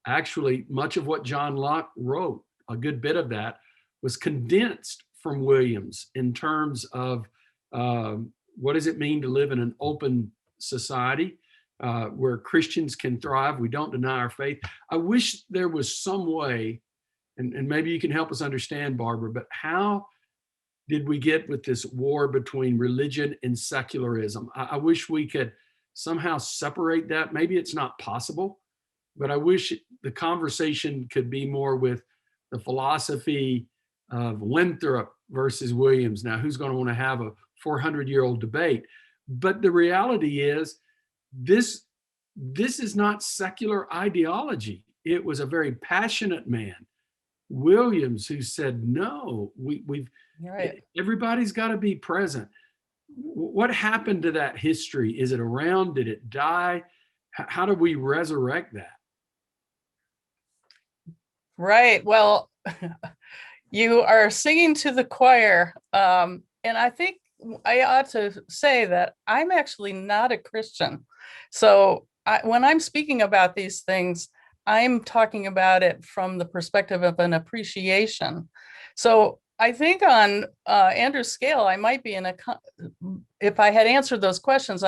actually much of what John Locke wrote, a good bit of that, was condensed from Williams in terms of what does it mean to live in an open society where Christians can thrive. We don't deny our faith. I wish there was some way, and maybe you can help us understand, Barbara, but how did we get with this war between religion and secularism? I wish we could somehow separate that. Maybe it's not possible, but I wish the conversation could be more with the philosophy of Winthrop versus Williams. Now, who's going to want to have a 400-year-old debate? But the reality is, this is not secular ideology. It was a very passionate man, Williams, who said, no, we've right. Everybody's got to be present. What happened to that history? Is it around? Did it die? How do we resurrect that? Right. Well, you are singing to the choir. And I think I ought to say that I'm actually not a Christian. So when I'm speaking about these things, I'm talking about it from the perspective of an appreciation. So I think on Andrew's scale, I might be if I had answered those questions,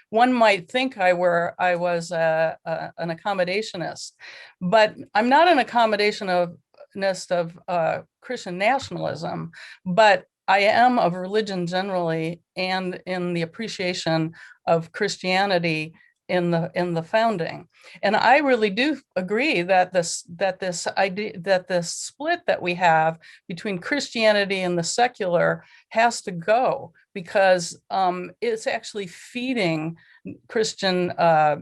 one might think I was an accommodationist, but I'm not an accommodationist of Christian nationalism, but I am of religion generally, and in the appreciation of Christianity in the founding. And I really do agree that this split that we have between Christianity and the secular has to go, because it's actually feeding Christian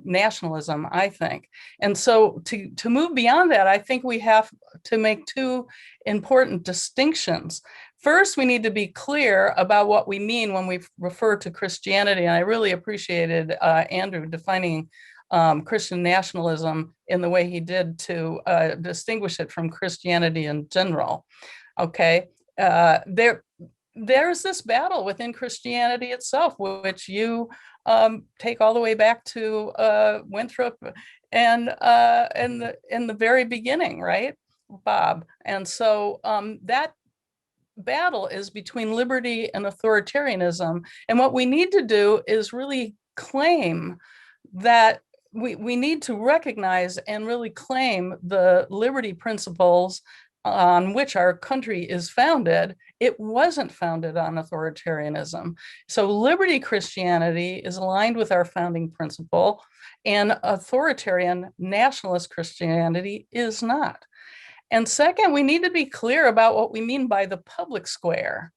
nationalism, I think. And so to move beyond that, I think we have to make two important distinctions. First, we need to be clear about what we mean when we refer to Christianity. And I really appreciated Andrew defining Christian nationalism in the way he did to distinguish it from Christianity in general. Okay, there's this battle within Christianity itself, which you take all the way back to Winthrop and in the very beginning, right? Bob. And so that battle is between liberty and authoritarianism. And what we need to do is really claim that we need to recognize and really claim the liberty principles on which our country is founded. It wasn't founded on authoritarianism. So liberty Christianity is aligned with our founding principle, and authoritarian nationalist Christianity is not. And second, we need to be clear about what we mean by the public square.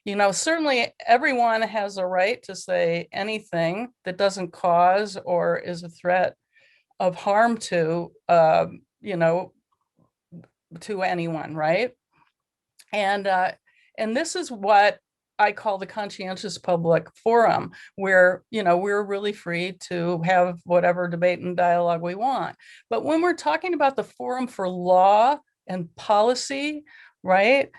You know, certainly everyone has a right to say anything that doesn't cause or is a threat of harm to, you know, to anyone, right? And this is what I call the conscientious public forum, where, you know, we're really free to have whatever debate and dialogue we want. But when we're talking about the forum for law and policy, right,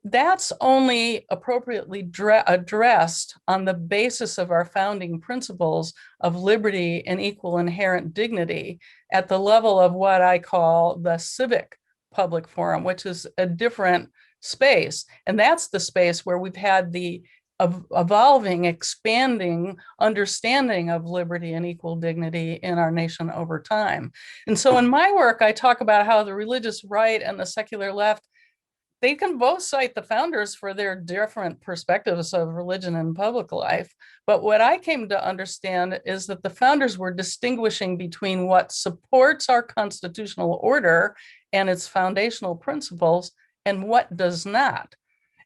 that's only appropriately addressed on the basis of our founding principles of liberty and equal inherent dignity at the level of what I call the civic public forum, which is a different space. And that's the space where we've had the evolving, expanding understanding of liberty and equal dignity in our nation over time. And so in my work, I talk about how the religious right and the secular left, they can both cite the founders for their different perspectives of religion and public life. But what I came to understand is that the founders were distinguishing between what supports our constitutional order and its foundational principles and what does not.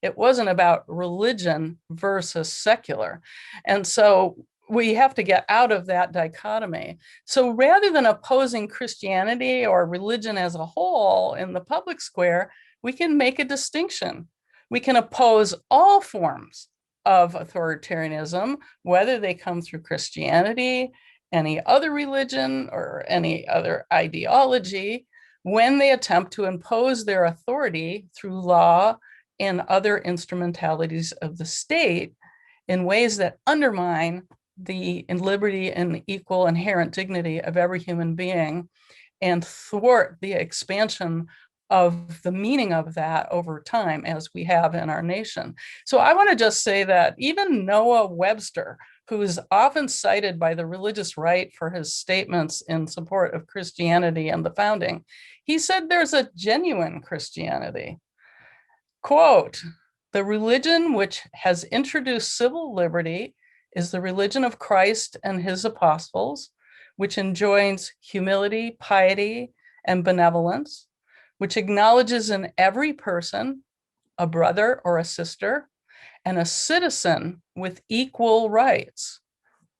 It wasn't about religion versus secular. And so we have to get out of that dichotomy. So rather than opposing Christianity or religion as a whole in the public square, we can make a distinction. We can oppose all forms of authoritarianism, whether they come through Christianity, any other religion, or any other ideology, when they attempt to impose their authority through law and other instrumentalities of the state in ways that undermine the liberty and equal inherent dignity of every human being and thwart the expansion of the meaning of that over time, as we have in our nation. So I want to just say that even Noah Webster, who is often cited by the religious right for his statements in support of Christianity and the founding, he said there's a genuine Christianity. Quote, "The religion which has introduced civil liberty is the religion of Christ and his apostles, which enjoins humility, piety, and benevolence, which acknowledges in every person a brother or a sister and a citizen with equal rights.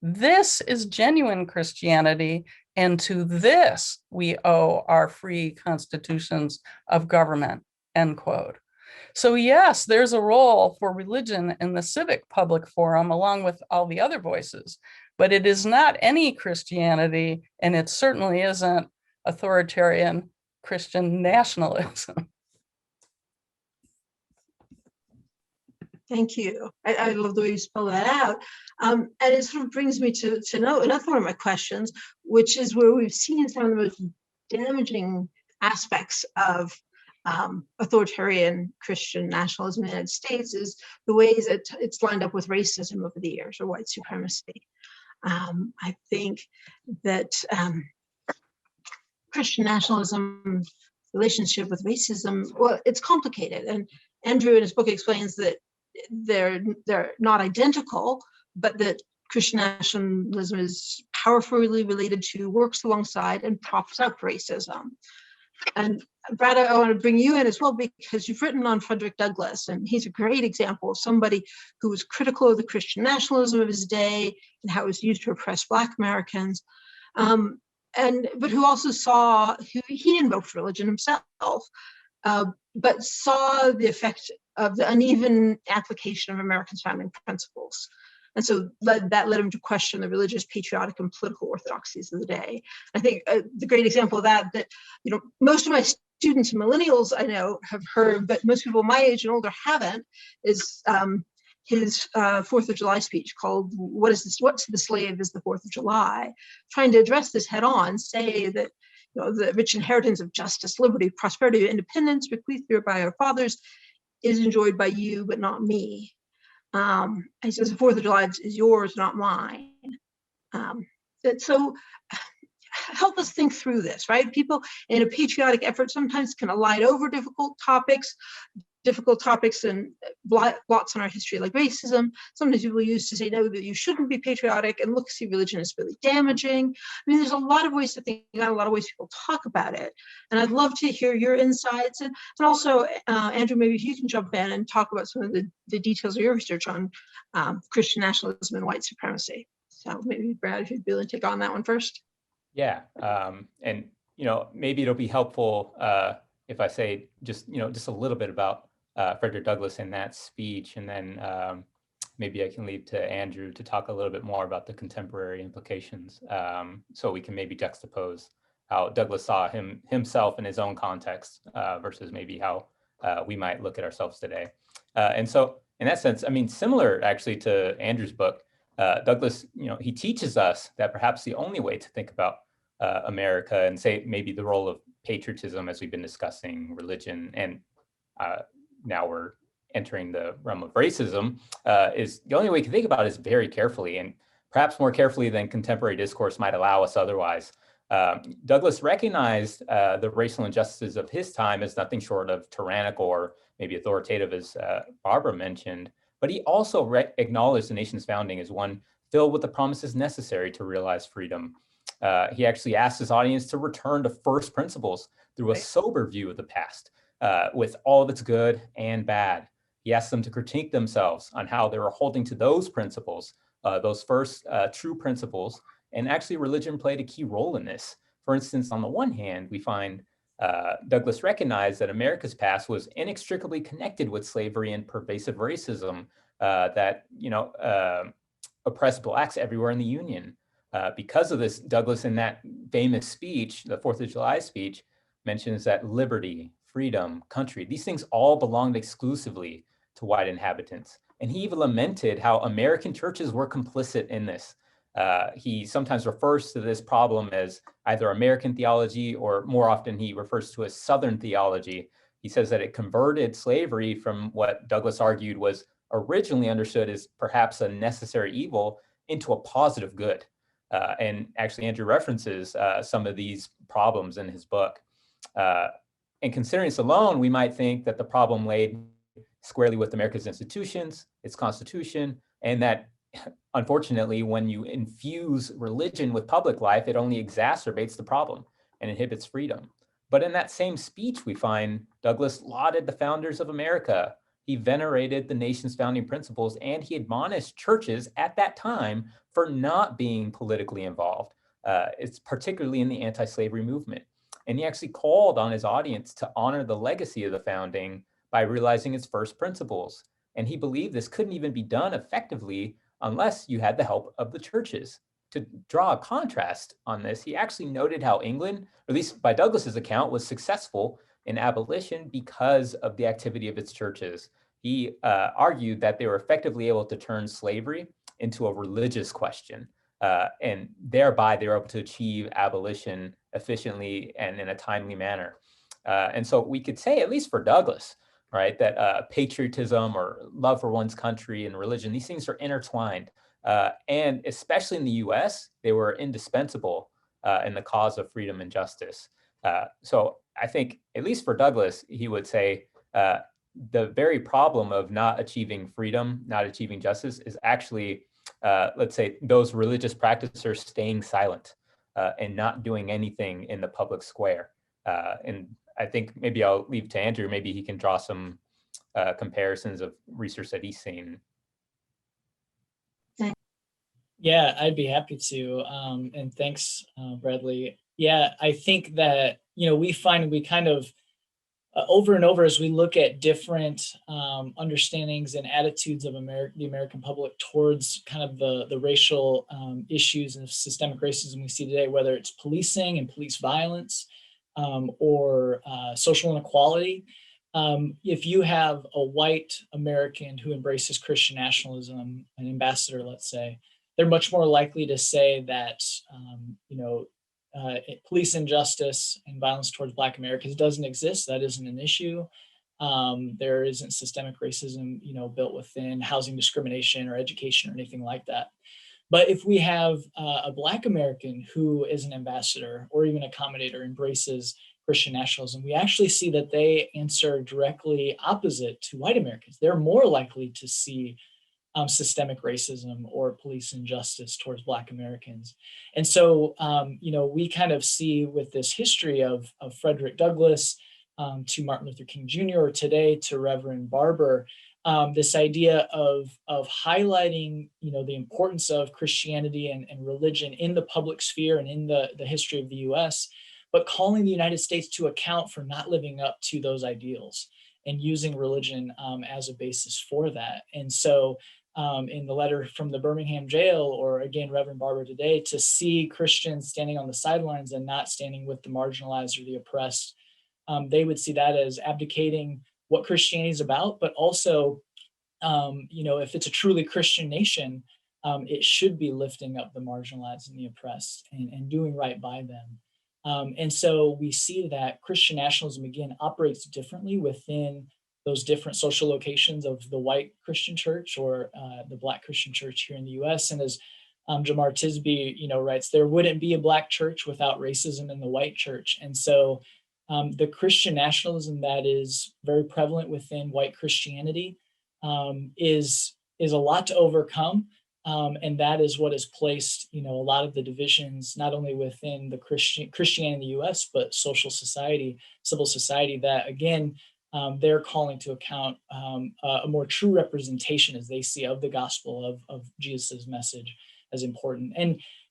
This is genuine Christianity, and to this we owe our free constitutions of government," end quote. So yes, there's a role for religion in the civic public forum along with all the other voices, but it is not any Christianity, and it certainly isn't authoritarian Christian nationalism. Thank you. I love the way you spell that out. And it sort of brings me to know another one of my questions, which is where we've seen some of the most damaging aspects of authoritarian Christian nationalism in the United States is the ways that it's lined up with racism over the years, or white supremacy. I think that Christian nationalism relationship with racism, well, it's complicated. And Andrew in his book explains that they're not identical, but that Christian nationalism is powerfully related to, works alongside, and props up racism. And Brad, I want to bring you in as well, because you've written on Frederick Douglass, and he's a great example of somebody who was critical of the Christian nationalism of his day and how it was used to oppress Black Americans. But who also saw, he invoked religion himself, but saw the effect of the uneven application of Americans' founding principles. And so that led him to question the religious, patriotic, and political orthodoxies of the day. I think the great example of that, you know, most of my students and millennials I know have heard, but most people my age and older haven't, is his 4th of July speech called "What to the Slave is the 4th of July," trying to address this head on, say that, the rich inheritance of justice, liberty, prosperity, independence bequeathed here by our fathers is enjoyed by you, but not me. He says the 4th of July is yours, not mine. So help us think through this, right? People in a patriotic effort sometimes can align over difficult topics and blots in our history like racism. Sometimes people used to say, no, that you shouldn't be patriotic, and look, see, religion is really damaging. I mean, there's a lot of ways to think, a lot of ways people talk about it. And I'd love to hear your insights. And also, Andrew, maybe if you can jump in and talk about some of the details of your research on Christian nationalism and white supremacy. So maybe Brad, if you'd be willing to take on that one first. Yeah, and maybe it'll be helpful if I say just a little bit about Frederick Douglass in that speech, and then maybe I can leave to Andrew to talk a little bit more about the contemporary implications, so we can maybe juxtapose how Douglass saw himself in his own context versus maybe how we might look at ourselves today. And so, in that sense, I mean, similar actually to Andrew's book. Douglass, he teaches us that perhaps the only way to think about America and say maybe the role of patriotism, as we've been discussing, religion, and now we're entering the realm of racism, is the only way we can think about it is very carefully, and perhaps more carefully than contemporary discourse might allow us otherwise. Douglass recognized the racial injustices of his time as nothing short of tyrannical or maybe authoritative, as Barbara mentioned. But he also acknowledged the nation's founding as one filled with the promises necessary to realize freedom. He actually asked his audience to return to first principles through a sober view of the past, with all of its good and bad. He asked them to critique themselves on how they were holding to those principles, those first true principles, and actually religion played a key role in this. For instance, on the one hand, we find Douglass recognized that America's past was inextricably connected with slavery and pervasive racism that oppressed Blacks everywhere in the Union. Because of this, Douglass, in that famous speech, the 4th of July speech, mentions that liberty, freedom, country, these things all belonged exclusively to white inhabitants. And he even lamented how American churches were complicit in this. He sometimes refers to this problem as either American theology, or more often he refers to as Southern theology. He says that it converted slavery from what Douglass argued was originally understood as perhaps a necessary evil into a positive good. And actually, Andrew references some of these problems in his book. And considering this alone, we might think that the problem laid squarely with America's institutions, its constitution, and that unfortunately, when you infuse religion with public life, it only exacerbates the problem and inhibits freedom. But in that same speech, we find Douglass lauded the founders of America. He venerated the nation's founding principles, and he admonished churches at that time for not being politically involved. It's particularly in the anti-slavery movement. And he actually called on his audience to honor the legacy of the founding by realizing its first principles. And he believed this couldn't even be done effectively unless you had the help of the churches. To draw a contrast on this, he actually noted how England, or at least by Douglass's account, was successful in abolition because of the activity of its churches. He argued that they were effectively able to turn slavery into a religious question, and thereby they were able to achieve abolition efficiently and in a timely manner. And so we could say, at least for Douglass, right, that patriotism or love for one's country and religion, these things are intertwined. And especially in the US, they were indispensable in the cause of freedom and justice. So I think, at least for Douglass, he would say the very problem of not achieving freedom, not achieving justice is actually, let's say, those religious practitioners staying silent and not doing anything in the public square. And I think maybe I'll leave to Andrew. Maybe he can draw some comparisons of research that he's seen. Yeah, I'd be happy to. And thanks, Bradley. Yeah, I think that, we find we kind of over and over as we look at different understandings and attitudes of the American public towards kind of the racial issues and systemic racism we see today, whether it's policing and police violence, or social inequality. If you have a white American who embraces Christian nationalism, an ambassador, let's say, they're much more likely to say that, police injustice and violence towards Black Americans doesn't exist. That isn't an issue. There isn't systemic racism, built within housing discrimination or education or anything like that. But if we have a Black American who is an ambassador or even a accommodator, embraces Christian nationalism, we actually see that they answer directly opposite to white Americans. They're more likely to see systemic racism or police injustice towards Black Americans. And so, we kind of see with this history of Frederick Douglass to Martin Luther King Jr., or today to Reverend Barber, this idea of highlighting, the importance of Christianity and religion in the public sphere and in the history of the US, but calling the United States to account for not living up to those ideals and using religion as a basis for that. And so in the letter from the Birmingham jail, or again, Reverend Barber today, to see Christians standing on the sidelines and not standing with the marginalized or the oppressed, they would see that as abdicating what Christianity is about, but also, if it's a truly Christian nation, it should be lifting up the marginalized and the oppressed and doing right by them. And so we see that Christian nationalism, again, operates differently within those different social locations of the white Christian church or the Black Christian church here in the US. And as Jamar Tisby, writes, there wouldn't be a Black church without racism in the white church. And so the Christian nationalism that is very prevalent within white Christianity is a lot to overcome. And that is what has placed, a lot of the divisions, not only within the Christianity in the US, but social society, civil society, that again, they're calling to account a more true representation, as they see, of the gospel of Jesus's message as important.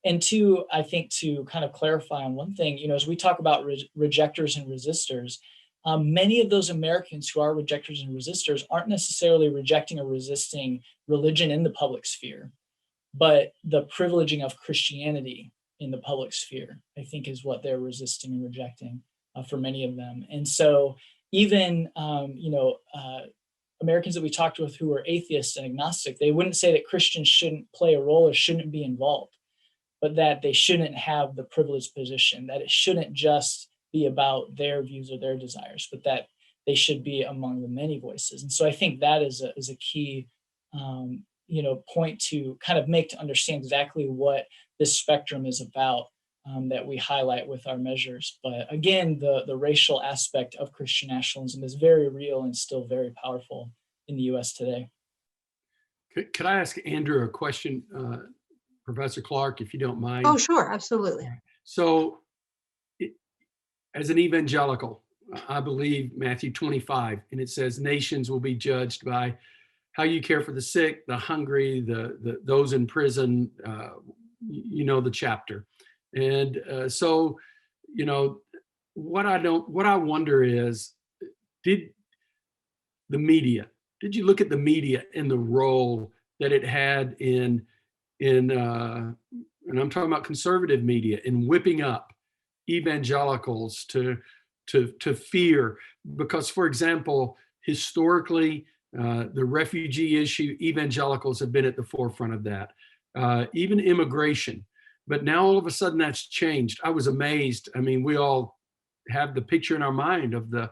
And two, I think, to kind of clarify on one thing, as we talk about rejectors and resistors, many of those Americans who are rejectors and resistors aren't necessarily rejecting or resisting religion in the public sphere, but the privileging of Christianity in the public sphere, I think, is what they're resisting and rejecting for many of them. And so even, Americans that we talked with who are atheists and agnostic, they wouldn't say that Christians shouldn't play a role or shouldn't be involved, but that they shouldn't have the privileged position, that it shouldn't just be about their views or their desires, but that they should be among the many voices. And so I think that is a key, point to kind of make to understand exactly what this spectrum is about, that we highlight with our measures. But again, the racial aspect of Christian nationalism is very real and still very powerful in the US today. Could I ask Andrew a question, Professor Clark, if you don't mind? Oh, sure, absolutely. So as an evangelical, I believe Matthew 25, and it says nations will be judged by how you care for the sick, the hungry, those in prison, the chapter. And so, what I wonder is, did you look at the media and the role that it had in and I'm talking about conservative media, in whipping up evangelicals to fear? Because, for example, historically, the refugee issue, evangelicals have been at the forefront of that, even immigration. But now all of a sudden that's changed. I was amazed. I mean, we all have the picture in our mind of the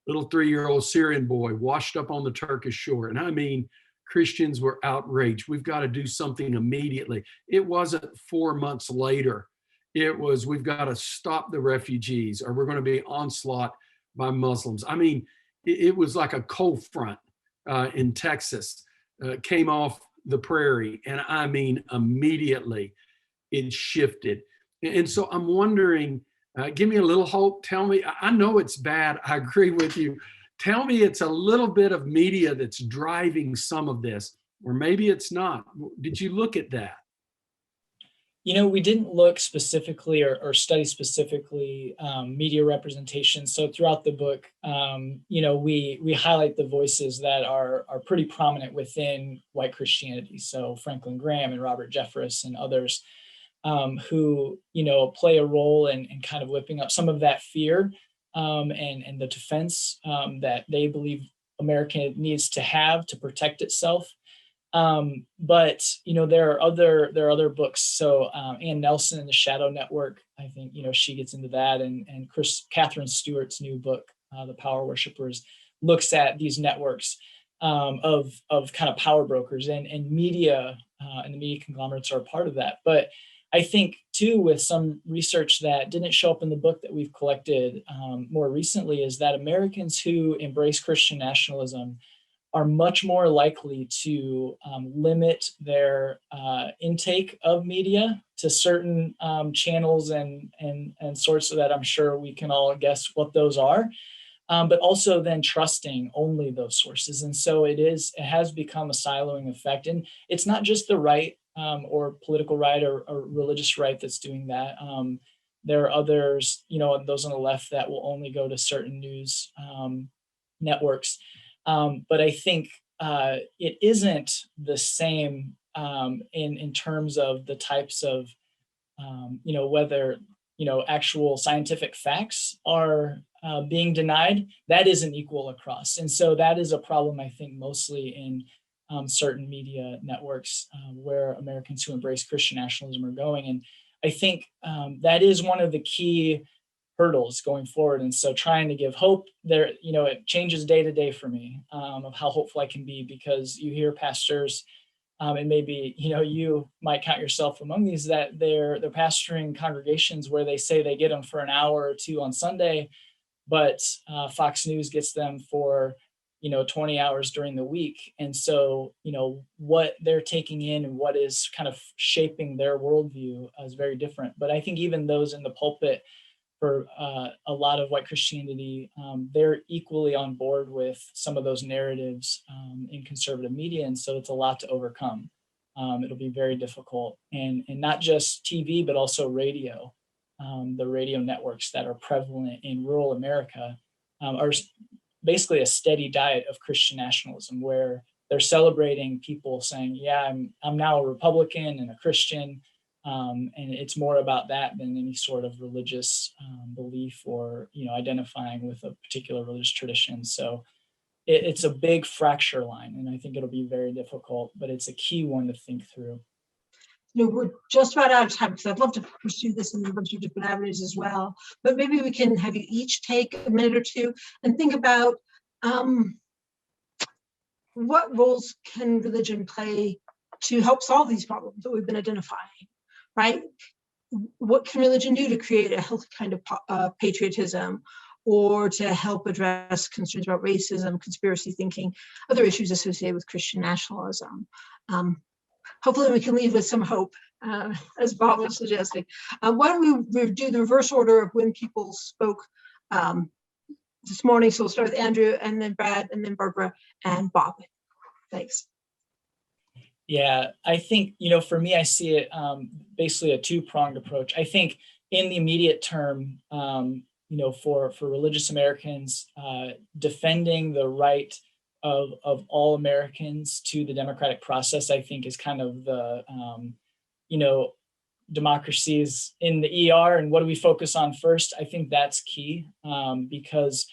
little 3-year-old Syrian boy washed up on the Turkish shore. And I mean, Christians were outraged. We've got to do something immediately. It wasn't 4 months later. It was, we've got to stop the refugees or we're going to be onslaught by Muslims. I mean, it was like a cold front in Texas, came off the prairie. And I mean, immediately it shifted. And so I'm wondering, give me a little hope. Tell me, I know it's bad. I agree with you. Tell me it's a little bit of media that's driving some of this, or maybe it's not. Did you look at that? We didn't look specifically or study specifically media representation. So throughout the book, we highlight the voices that are pretty prominent within white Christianity. So Franklin Graham and Robert Jeffress and others who, play a role in kind of whipping up some of that fear and the defense that they believe America needs to have to protect itself. But there are other books. So Ann Nelson and the Shadow Network, I think she gets into that, and Catherine Stewart's new book, The Power Worshippers, looks at these networks of kind of power brokers, and media, and the media conglomerates are a part of that. But I think too, with some research that didn't show up in the book that we've collected more recently, is that Americans who embrace Christian nationalism are much more likely to limit their intake of media to certain channels and sorts, so that I'm sure we can all guess what those are, but also then trusting only those sources. And so it has become a siloing effect. And it's not just the right or political right or religious right that's doing that. There are others, those on the left, that will only go to certain news networks. But I think it isn't the same in terms of the types of, whether, actual scientific facts are being denied. That isn't equal across. And so that is a problem, I think, mostly in certain media networks where Americans who embrace Christian nationalism are going. And I think that is one of the key hurdles going forward. And so trying to give hope there, it changes day to day for me of how hopeful I can be, because you hear pastors, and maybe, you might count yourself among these, that they're pastoring congregations where they say they get them for an hour or two on Sunday, but Fox News gets them for 20 hours during the week. And so, what they're taking in and what is kind of shaping their worldview is very different. But I think even those in the pulpit for a lot of white Christianity, they're equally on board with some of those narratives in conservative media. And so it's a lot to overcome. It'll be very difficult. And not just TV, but also radio. The radio networks that are prevalent in rural America are basically a steady diet of Christian nationalism, where they're celebrating people saying, yeah, I'm now a Republican and a Christian. And it's more about that than any sort of religious belief or, identifying with a particular religious tradition. So it's a big fracture line, and I think it'll be very difficult, but it's a key one to think through. We're just about out of time, because I'd love to pursue this in a bunch of different avenues as well. But maybe we can have you each take a minute or two and think about what roles can religion play to help solve these problems that we've been identifying, right? What can religion do to create a healthy kind of patriotism, or to help address concerns about racism, conspiracy thinking, other issues associated with Christian nationalism? Hopefully we can leave with some hope, as Bob was suggesting. Why don't we do the reverse order of when people spoke this morning? So we'll start with Andrew, and then Brad, and then Barbara and Bob. Thanks. Yeah, I think, for me, I see it basically a two-pronged approach. I think in the immediate term, for religious Americans, defending the right of all Americans to the democratic process, I think, is kind of the, democracies in the ER, and what do we focus on first? I think that's key, because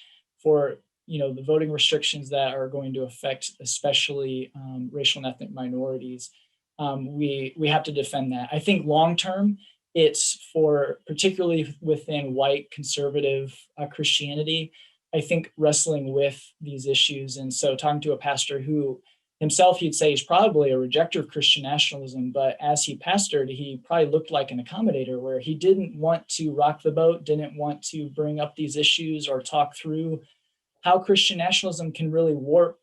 for the voting restrictions that are going to affect especially racial and ethnic minorities, we have to defend that. I think long term, it's for, particularly within white conservative Christianity, I think wrestling with these issues. And so talking to a pastor who himself, he'd say he's probably a rejecter of Christian nationalism, but as he pastored, he probably looked like an accommodator, where he didn't want to rock the boat, didn't want to bring up these issues or talk through how Christian nationalism can really warp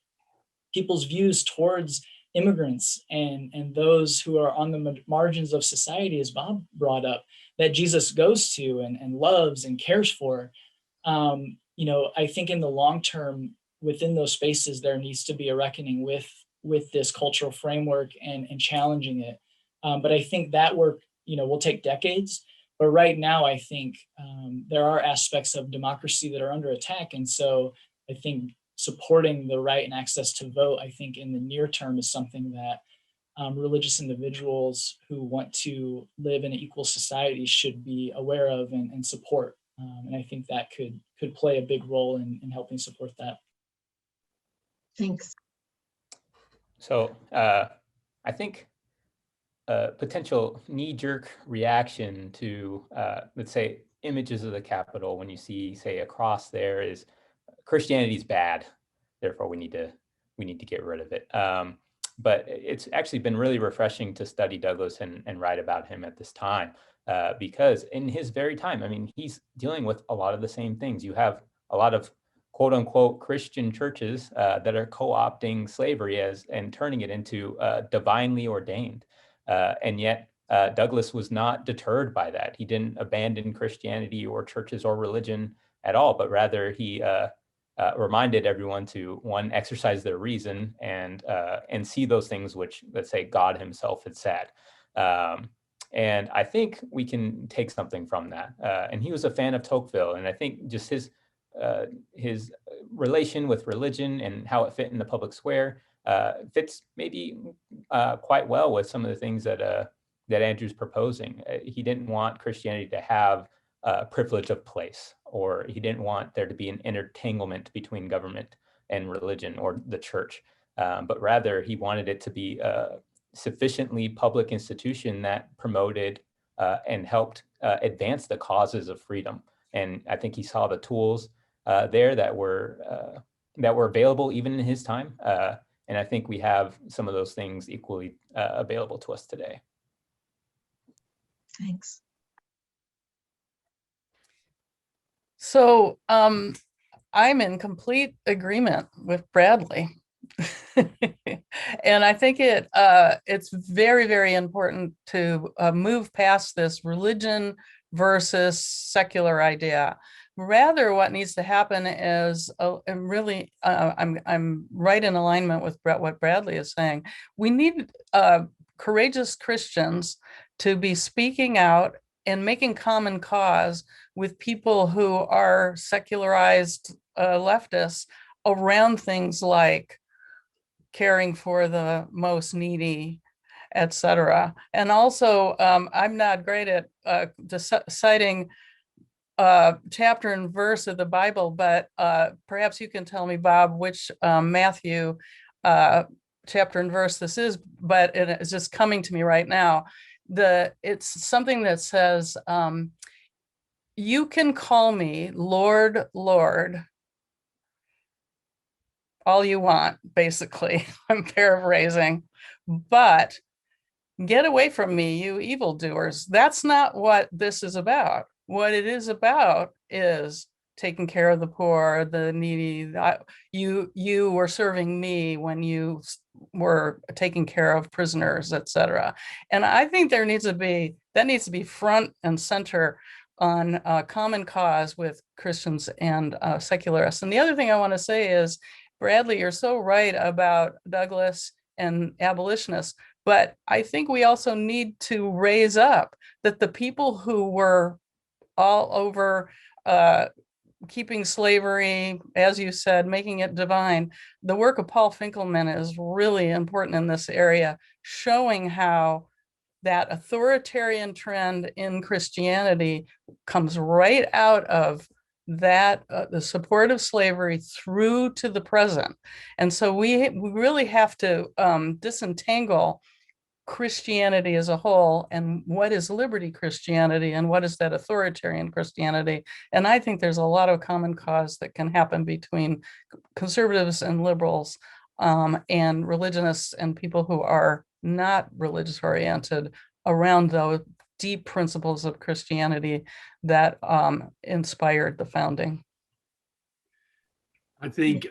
people's views towards immigrants and those who are on the margins of society, as Bob brought up, that Jesus goes to and loves and cares for. I think in the long term, within those spaces, there needs to be a reckoning with this cultural framework and challenging it. But I think that work, will take decades. But right now, I think there are aspects of democracy that are under attack. And so I think supporting the right and access to vote, I think in the near term, is something that religious individuals who want to live in an equal society should be aware of and support. And I think that could play a big role in helping support that. Thanks. So I think a potential knee-jerk reaction to, let's say, images of the Capitol when you see, say, a cross there is Christianity's bad, therefore we need to get rid of it. But it's actually been really refreshing to study Douglass and write about him at this time, because in his very time, I mean, he's dealing with a lot of the same things. You have a lot of quote unquote Christian churches that are co-opting slavery and turning it into divinely ordained. And yet Douglass was not deterred by that. He didn't abandon Christianity or churches or religion at all, but rather he reminded everyone to, one, exercise their reason and see those things which, let's say, God himself had said. And I think we can take something from that. And he was a fan of Tocqueville, and I think just his relation with religion and how it fit in the public square fits maybe quite well with some of the things that Andrew's proposing. He didn't want Christianity to have privilege of place, or he didn't want there to be an intertanglement between government and religion or the church, but rather he wanted it to be a sufficiently public institution that promoted and helped advance the causes of freedom. And I think he saw the tools there that were available even in his time. And I think we have some of those things equally available to us today. Thanks. So I'm in complete agreement with Bradley. And I think it's very, very important to move past this religion versus secular idea. Rather, what needs to happen is, I'm right in alignment with what Bradley is saying. We need courageous Christians to be speaking out and making common cause with people who are secularized leftists around things like caring for the most needy, etc. And also, I'm not great at citing chapter and verse of the Bible, but perhaps you can tell me, Bob, which Matthew chapter and verse this is, but it is just coming to me right now. It's something that says, you can call me Lord, Lord, all you want, basically. I'm paraphrasing, but get away from me, you evildoers. That's not what this is about. What it is about is taking care of the poor, the needy. You were serving me when you were taking care of prisoners, etc. And I think that needs to be front and center on common cause with Christians and secularists. And the other thing I want to say is, Bradley, you're so right about Douglass and abolitionists, but I think we also need to raise up that the people who were all over keeping slavery, as you said, making it divine. The work of Paul Finkelman is really important in this area, showing how that authoritarian trend in Christianity comes right out of that the support of slavery through to the present. And so we really have to disentangle Christianity as a whole and what is liberty Christianity and what is that authoritarian Christianity. And I think there's a lot of common cause that can happen between conservatives and liberals and religionists and people who are not religious oriented around those deep principles of Christianity that inspired the founding. I think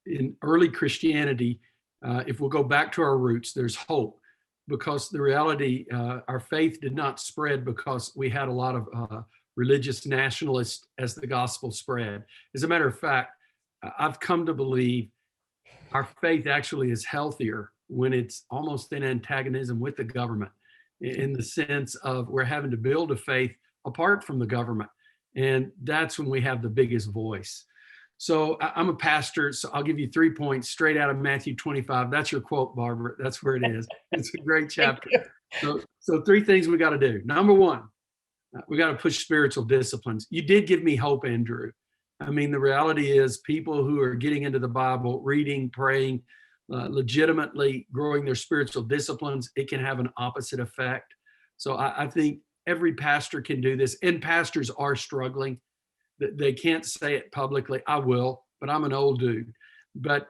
in early Christianity, if we'll go back to our roots, there's hope, because the reality, our faith did not spread because we had a lot of religious nationalists as the gospel spread. As a matter of fact, I've come to believe our faith actually is healthier when it's almost in antagonism with the government, in the sense of we're having to build a faith apart from the government. And that's when we have the biggest voice. So I'm a pastor, so I'll give you 3 points straight out of Matthew 25. That's your quote, Barbara. That's where it is. It's a great chapter. So 3 things we got to do. Number 1, we got to push spiritual disciplines. You did give me hope, Andrew. I mean, the reality is people who are getting into the Bible, reading, praying, legitimately growing their spiritual disciplines, it can have an opposite effect. So I think every pastor can do this, and pastors are struggling. They can't say it publicly. I will, but I'm an old dude. But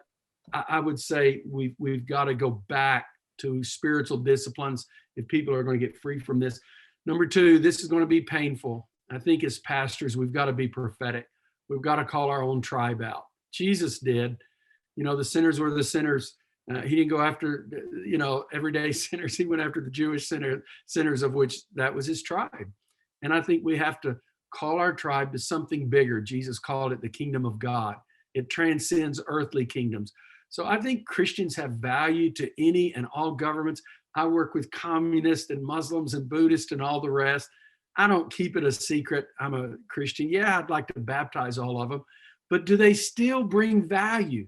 I would say we've got to go back to spiritual disciplines if people are going to get free from this. Number two, this is going to be painful. I think as pastors, we've got to be prophetic. We've got to call our own tribe out. Jesus did. The sinners were the sinners. He didn't go after, everyday sinners. He went after the Jewish sinners, of which that was his tribe. And I think we have to call our tribe to something bigger. Jesus called it the kingdom of God. It transcends earthly kingdoms. So I think Christians have value to any and all governments. I work with communists and Muslims and Buddhists and all the rest. I don't keep it a secret. I'm a Christian. Yeah, I'd like to baptize all of them. But do they still bring value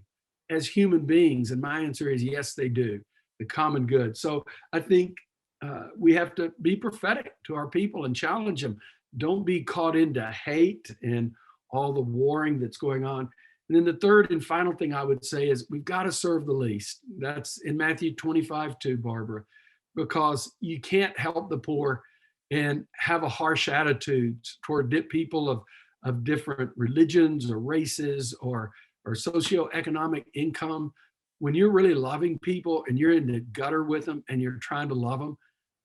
as human beings? And my answer is yes, they do. The common good. So I think we have to be prophetic to our people and challenge them. Don't be caught into hate and all the warring that's going on. And then the third and final thing I would say is we've got to serve the least. That's in Matthew 25 too, Barbara, because you can't help the poor and have a harsh attitude toward people of different religions or races or socioeconomic income. When you're really loving people and you're in the gutter with them and you're trying to love them,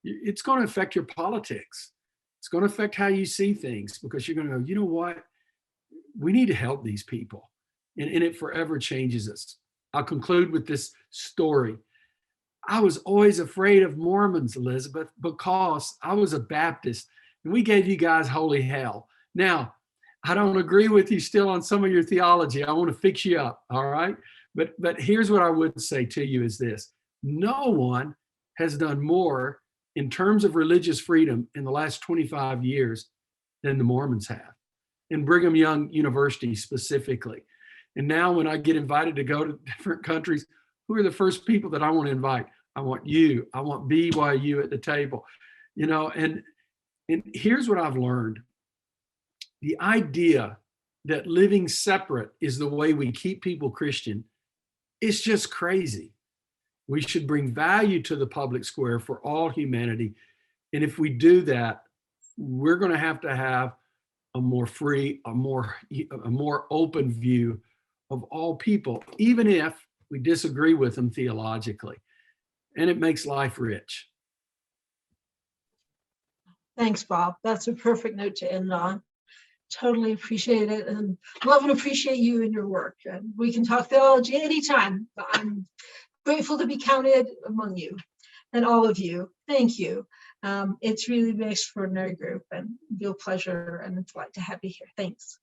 it's going to affect your politics. It's going to affect how you see things, because you're going to go, you know what? We need to help these people. And it forever changes us. I'll conclude with this story. I was always afraid of Mormons, Elizabeth, because I was a Baptist and we gave you guys holy hell. Now, I don't agree with you still on some of your theology. I want to fix you up, all right? But here's what I would say to you is this. No one has done more in terms of religious freedom in the last 25 years than the Mormons have, and Brigham Young University specifically. And now when I get invited to go to different countries, who are the first people that I want to invite? I want you. I want BYU at the table. And here's what I've learned. The idea that living separate is the way we keep people Christian is just crazy. We should bring value to the public square for all humanity. And if we do that, we're going to have a more free, a more open view of all people, even if we disagree with them theologically. And it makes life rich. Thanks, Bob. That's a perfect note to end on. Totally appreciate it, and love and appreciate you and your work. And we can talk theology anytime. I'm grateful to be counted among you and all of you. Thank you. It's really been an extraordinary group, and real pleasure and a delight to have you here. Thanks.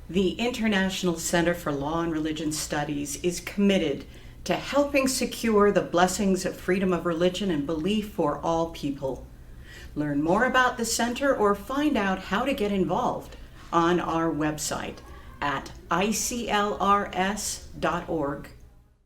The International Center for Law and Religion Studies is committed to helping secure the blessings of freedom of religion and belief for all people. Learn more about the center or find out how to get involved on our website at iclrs.org.